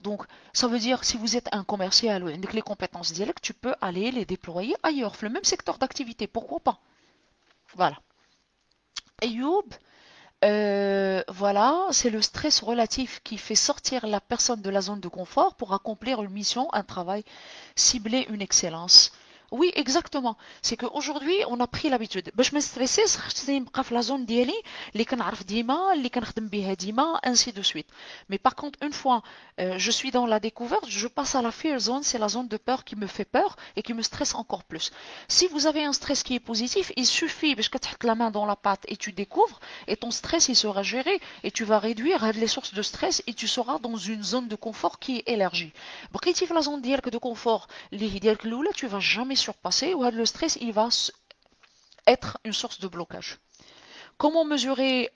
[SPEAKER 1] Donc, ça veut dire, si vous êtes un commercial ou avec les compétences dialectes, tu peux aller les déployer ailleurs, dans le même secteur d'activité, pourquoi pas? Voilà. Ayoub, voilà, c'est le stress relatif qui fait sortir la personne de la zone de confort pour accomplir une mission, un travail, cibler une excellence. Oui, exactement. C'est qu'aujourd'hui, on a pris l'habitude. باش ما ستريسيش خصني نبقى في la zone ديالي اللي كنعرف ديما اللي كنخدم بها ديما ainsi de suite. Mais par contre, une fois je suis dans la découverte, je passe à la fear zone, c'est la zone de peur qui me fait peur et qui me stresse encore plus. Si vous avez un stress qui est positif, il suffit باش كتحط la main dans la pâte et tu découvres et ton stress il sera géré et tu vas réduire les sources de stress et tu seras dans une zone de confort qui est élargie. بقيتي في la zone ديالك de confort اللي هي ديالك الاولى tu vas jamais surpasser ou le stress il va être une source de blocage. Comment mesurer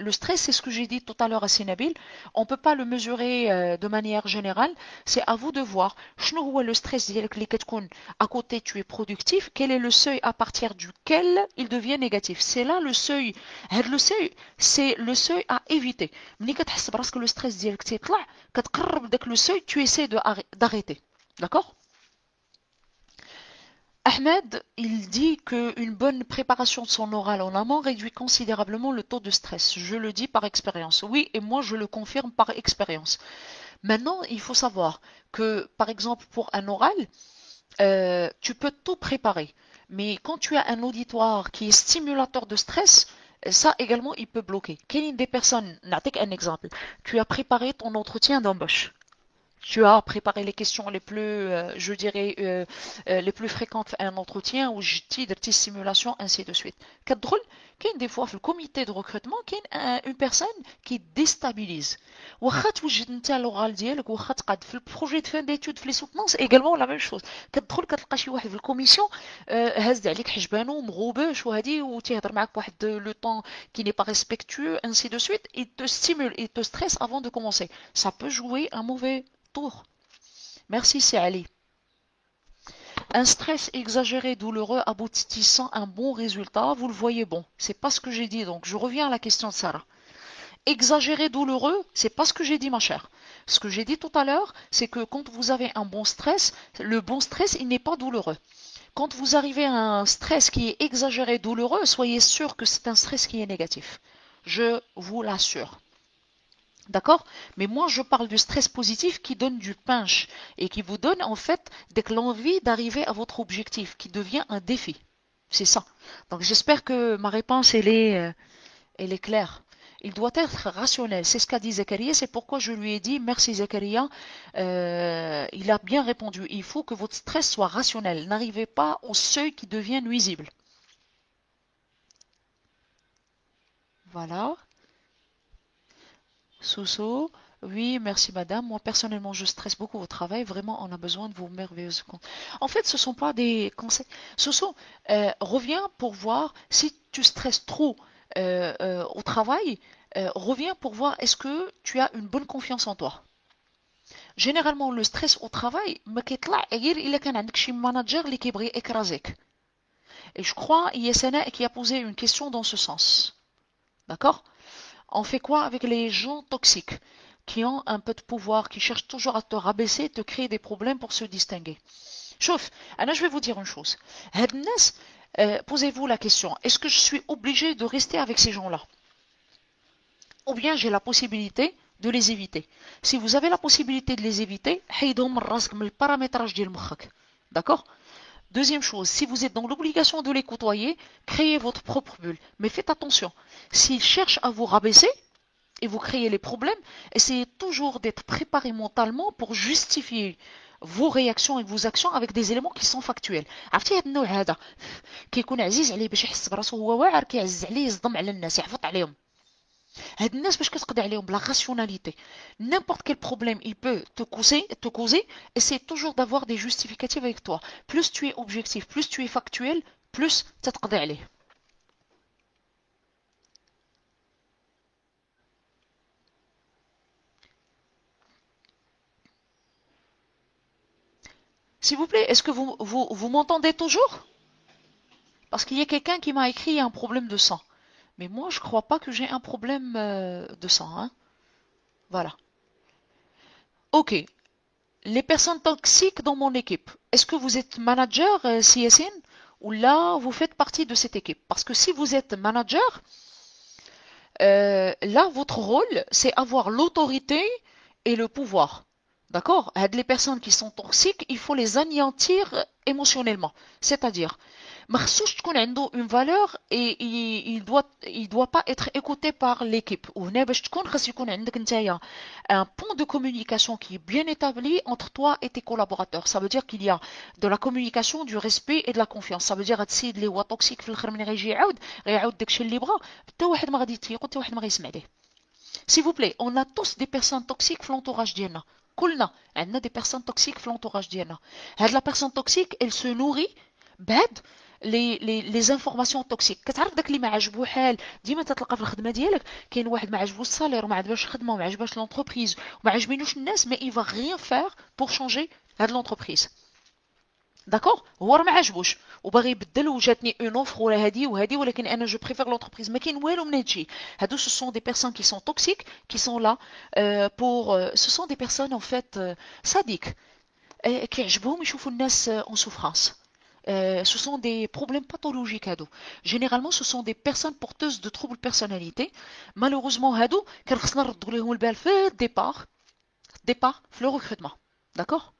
[SPEAKER 1] le stress? C'est ce que j'ai dit tout à l'heure à Sinabil. On ne peut pas le mesurer de manière générale. C'est à vous de voir. شنو هو le stress ديالك اللي كتكون à côté tu es productif. Quel est le seuil à partir duquel il devient négatif? C'est là le seuil. Le seuil, c'est le seuil à éviter. ملي كتحس براسك le stress ديالك تيطلع كتقرب داك le seuil, tu essaies d'arrêter. D'accord? Ahmed, il dit qu'une bonne préparation de son oral en amont réduit considérablement le taux de stress. Je le dis par expérience. Oui, et moi je le confirme par expérience. Maintenant, il faut savoir que, par exemple, pour un oral, tu peux tout préparer. Mais quand tu as un auditoire qui est stimulateur de stress, ça également, il peut bloquer. Quelle des personnes, un exemple, tu as préparé ton entretien d'embauche. Tu as préparé les questions les plus, je dirais, les plus fréquentes à un entretien ou des simulations, ainsi de suite. كتدخل كاين des fois في le comité de recrutement كاين une personne qui déstabilise. واخا توجد انت l'oral ديالك واخا تقاد في البروجي de fin d'études في les soutenances également la même chose. كتدخل كتلقى شي واحد في الكوميسيون هاز عليك حجبانو مغوبش وهادي وتيهضر معاك بواحد le temps qui n'est pas respectueux, ainsi de suite. Il te stimule, il te stresse avant de commencer. Ça peut jouer un mauvais tour. Merci, c'est Ali. Un stress exagéré, douloureux, aboutissant à un bon résultat, vous le voyez bon. C'est pas ce que j'ai dit, donc je reviens à la question de Sarah. Exagéré, douloureux, c'est pas ce que j'ai dit, ma chère. Ce que j'ai dit tout à l'heure, c'est que quand vous avez un bon stress, le bon stress, il n'est pas douloureux. Quand vous arrivez à un stress qui est exagéré, douloureux, soyez sûr que c'est un stress qui est négatif. Je vous l'assure. D'accord? Mais moi, je parle du stress positif qui donne du punch et qui vous donne en fait dès que l'envie d'arriver à votre objectif, qui devient un défi. C'est ça. Donc j'espère que ma réponse, elle est claire. Il doit être rationnel. C'est ce qu'a dit Zakaria. C'est pourquoi je lui ai dit merci Zakaria. Il a bien répondu. Il faut que votre stress soit rationnel. N'arrivez pas au seuil qui devient nuisible. Voilà. Soso, oui, merci madame. Moi personnellement, je stresse beaucoup au travail. Vraiment, on a besoin de vos merveilleuses conseils. En fait, ce ne sont pas des conseils. Soso, reviens pour voir si tu stresses trop au travail. Reviens pour voir est-ce que tu as une bonne confiance en toi. Généralement, le stress au travail, ما كيطلع غير إلا كان عندك شي manager اللي كيبغي يكرازيك. Et je crois, il y a Sana qui a posé une question dans ce sens. D'accord? On fait quoi avec les gens toxiques qui ont un peu de pouvoir, qui cherchent toujours à te rabaisser, te créer des problèmes pour se distinguer? Chauffe, Anna, je vais vous dire une chose. Posez-vous la question, est-ce que je suis obligé de rester avec ces gens-là? Ou bien j'ai la possibilité de les éviter? Si vous avez la possibilité de les éviter, d'accord? Deuxième chose, si vous êtes dans l'obligation de les côtoyer, créez votre propre bulle. Mais faites attention, s'ils cherchent à vous rabaisser, et vous créez les problèmes, essayez toujours d'être préparé mentalement pour justifier vos réactions et vos actions avec des éléments qui sont factuels. عرفتي هذا النوع هذا كيكون عزيز عليه باش يحس براسو هو واعر كيعزز عليه يصدم على الناس يعفط عليهم. هاد الناس باش كتقضي عليهم بلا راسيوناليتي. N'importe quel problème il peut te causer, essaie toujours d'avoir des justificatifs avec toi. Plus tu es objectif, plus tu es factuel, plus تتقضي عليه. S'il vous plaît, est-ce que vous m'entendez toujours? Parce qu'il y a quelqu'un qui m'a écrit un problème de sang. Mais moi, je crois pas que j'ai un problème de sang. Hein. Voilà. Ok. Les personnes toxiques dans mon équipe. Est-ce que vous êtes manager CSN ou là, vous faites partie de cette équipe? Parce que si vous êtes manager, là, votre rôle, c'est avoir l'autorité et le pouvoir. D'accord? Les personnes qui sont toxiques, il faut les anéantir émotionnellement. C'est-à-dire, مخصوش تكون عنده une valeur et il doit pas être écouté par l'équipe. وهنا باش تكون خاص يكون عندك نتايا un pont de communication qui est bien établi entre toi et tes collaborateurs. Ça veut dire qu'il y a de la communication, du respect et de la confiance. Ça veut dire هاد السيد اللي هو توكسيك في الاخر ملي غيجي غيعاود داكشي اللي بغا حتى واحد ما غادي يتيقو حتى واحد ما غيسمع ليه. S'il vous plaît, on a tous des personnes toxiques في l'entourage ديالنا. كلنا عندنا des personnes toxiques في l'entourage ديالنا. هاد la personne toxique, elle se nourrit بهاد les informations toxiques. كتعرف داك اللي ما عجبو حال ديما تتلقى في الخدمه ديالك كاين واحد ما عجبو الصالير وما عجباش الخدمه وما عجباش لونتربريز وما عجبينوش الناس mais il va rien faire pour changer هاد l'entreprise. داكوغ هو راه ما عجبوش وباغي يبدل وجاتني اون اوفر ولا هادي وهادي ولكن انا جو بريفير لونتربريز ما كاين والو من هادشي. هادو ce sont des personnes qui sont toxiques qui sont là pour ce sont des personnes en fait sadiques كيعجبهم يشوفوا الناس en souffrance. Ce sont des problèmes pathologiques هادو. Généralement ce sont des personnes porteuses de troubles de personnalité. Malheureusement هادو كان خصنا نردوا لهم البال في الديبار في le recrutement. D'accord?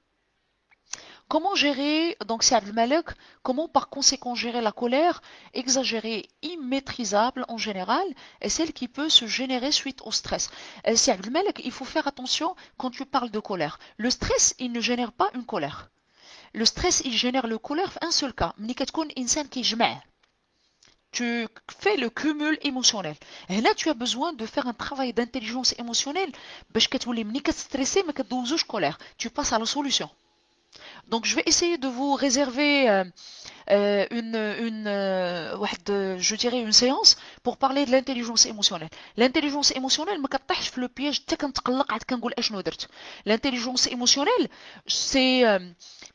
[SPEAKER 1] Comment gérer, donc c'est Abdelmalek, comment par conséquent gérer la colère exagérée, immaîtrisable en général, et celle qui peut se générer suite au stress. C'est Abdelmalek, il faut faire attention quand tu parles de colère. Le stress, il ne génère pas une colère. Le stress, il génère le colère un seul cas. Tu fais le cumul émotionnel. Et là, tu as besoin de faire un travail d'intelligence émotionnelle. Parce que tu es stressé, mais que tu colère. Tu passes à la solution. Donc je vais essayer de vous réserver je dirais une séance pour parler de l'intelligence émotionnelle. L'intelligence émotionnelle ما كطيحش في le piège حتى كنتقلق عاد كنقول اشنو درت. L'intelligence émotionnelle, c'est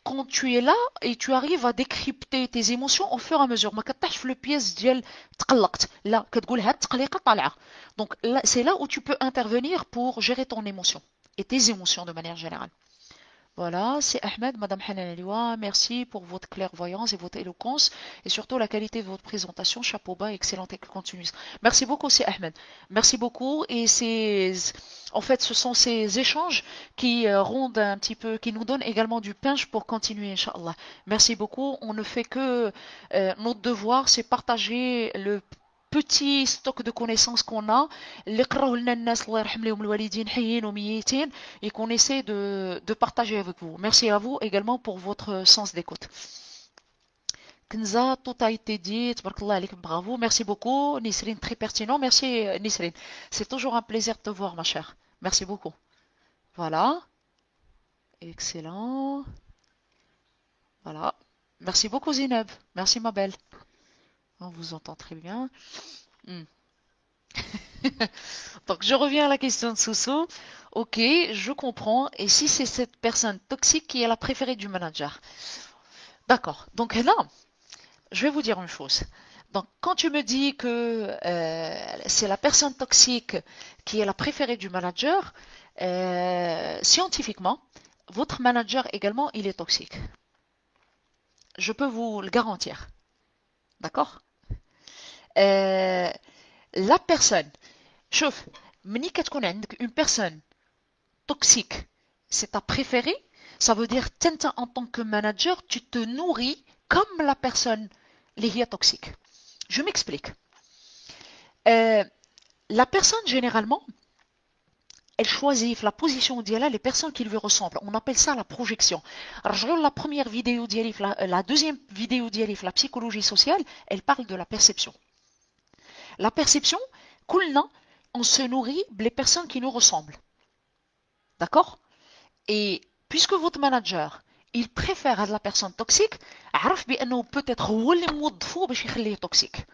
[SPEAKER 1] quand tu es là et tu arrives à décrypter tes émotions au fur et à mesure. ما كطيحش في le piège ديال تقلقت. لا كتقول هاد التقليقه طالعه. Donc là, c'est là où tu peux intervenir pour gérer ton émotion et tes émotions de manière générale. Voilà, c'est Ahmed, Madame Hanan Eliwa. Merci pour votre clairvoyance et votre éloquence et surtout la qualité de votre présentation. Chapeau bas, excellente et continuiste. Merci beaucoup, c'est Ahmed. Merci beaucoup. Et en fait, ce sont ces échanges qui rendent un petit peu, qui nous donnent également du punch pour continuer, Inch'Allah. Merci beaucoup. On ne fait que notre devoir, c'est partager le petit stock de connaissances qu'on a, اللي قراوه لنا الناس الله يرحم لهم الوالدين حيين وميتين, et qu'on essaie de partager avec vous. Merci à vous également pour votre sens d'écoute. Kenza, tout a été dit, tabarakallah alayk, bravo, merci beaucoup. Nisrine, très pertinent, merci Nisrine. C'est toujours un plaisir de te voir, ma chère. Merci beaucoup. Voilà, excellent. Voilà, merci beaucoup Zineb, merci ma belle. On vous entend très bien. Hmm. Donc, je reviens à la question de Soussou. Ok, je comprends. Et si c'est cette personne toxique qui est la préférée du manager? D'accord. Donc là, je vais vous dire une chose. Donc, quand tu me dis que c'est la personne toxique qui est la préférée du manager, scientifiquement, votre manager également, il est toxique. Je peux vous le garantir. D'accord? La personne, chauffe, ملي كتكون عندك une personne toxique, c'est ta préférée, ça veut dire que en tant que manager, tu te nourris comme la personne qui est toxique. Je m'explique. La personne, généralement, elle choisit la position d'elle, les personnes qui lui ressemblent. On appelle ça la projection. Alors, je regarde la première vidéo d'elle, la deuxième vidéo d'elle, la psychologie sociale, elle parle de la perception. La perception, on se nourrit les personnes qui nous ressemblent. D'accord? Et puisque votre manager, il préfère la personne toxique, عرف بأنه peut-être هو اللي موظفه باش يخليه toxique.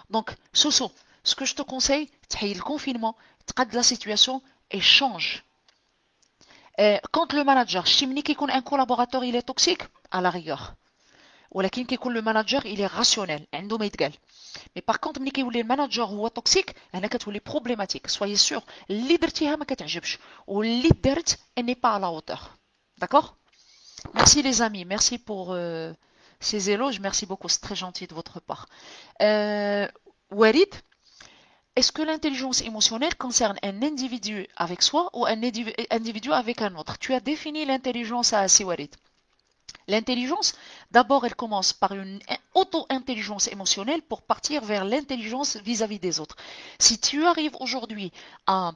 [SPEAKER 1] Donc, Soso, ce que je te conseille, تحيي le confinement, تقاد la situation et change. Quand le manager, شتي كي يكون un collaborateur, il est toxique, à la rigueur. ولكن كي يكون le manager, il est rationnel, عنده ما يتقال. Mais par contre, ملي كيولي المانجر هو توكسيك, هنا كتولي problématique. Soyez sûr, اللي درتيها ما كتعجبش, واللي درت elle n'est pas à la hauteur. D'accord? Merci les amis, merci pour ces éloges, merci beaucoup, c'est très gentil de votre part. Walid, est-ce que l'intelligence émotionnelle concerne un individu avec soi ou un individu avec un autre? Tu as défini l'intelligence assez, Walid. L'intelligence, d'abord, elle commence par une auto-intelligence émotionnelle pour partir vers l'intelligence vis-à-vis des autres. Si tu arrives aujourd'hui à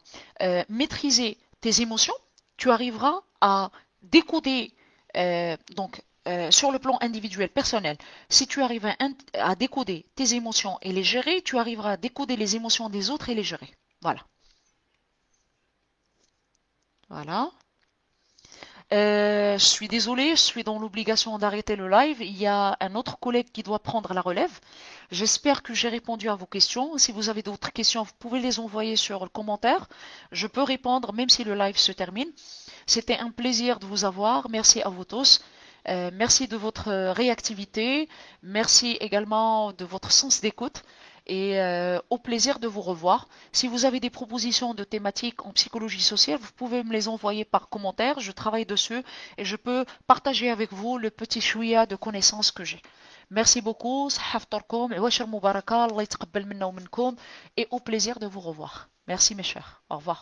[SPEAKER 1] maîtriser tes émotions, tu arriveras à décoder, sur le plan individuel, personnel, si tu arrives à décoder tes émotions et les gérer, tu arriveras à décoder les émotions des autres et les gérer. Voilà. Voilà. Je suis désolée, je suis dans l'obligation d'arrêter le live. Il y a un autre collègue qui doit prendre la relève. J'espère que j'ai répondu à vos questions. Si vous avez d'autres questions, vous pouvez les envoyer sur le commentaire. Je peux répondre même si le live se termine. C'était un plaisir de vous avoir. Merci à vous tous. Merci de votre réactivité. Merci également de votre sens d'écoute. Et au plaisir de vous revoir. Si vous avez des propositions de thématiques en psychologie sociale, vous pouvez me les envoyer par commentaire. Je travaille dessus et je peux partager avec vous le petit chouïa de connaissances que j'ai. Merci beaucoup. Et au plaisir de vous revoir. Merci mes chers. Au revoir.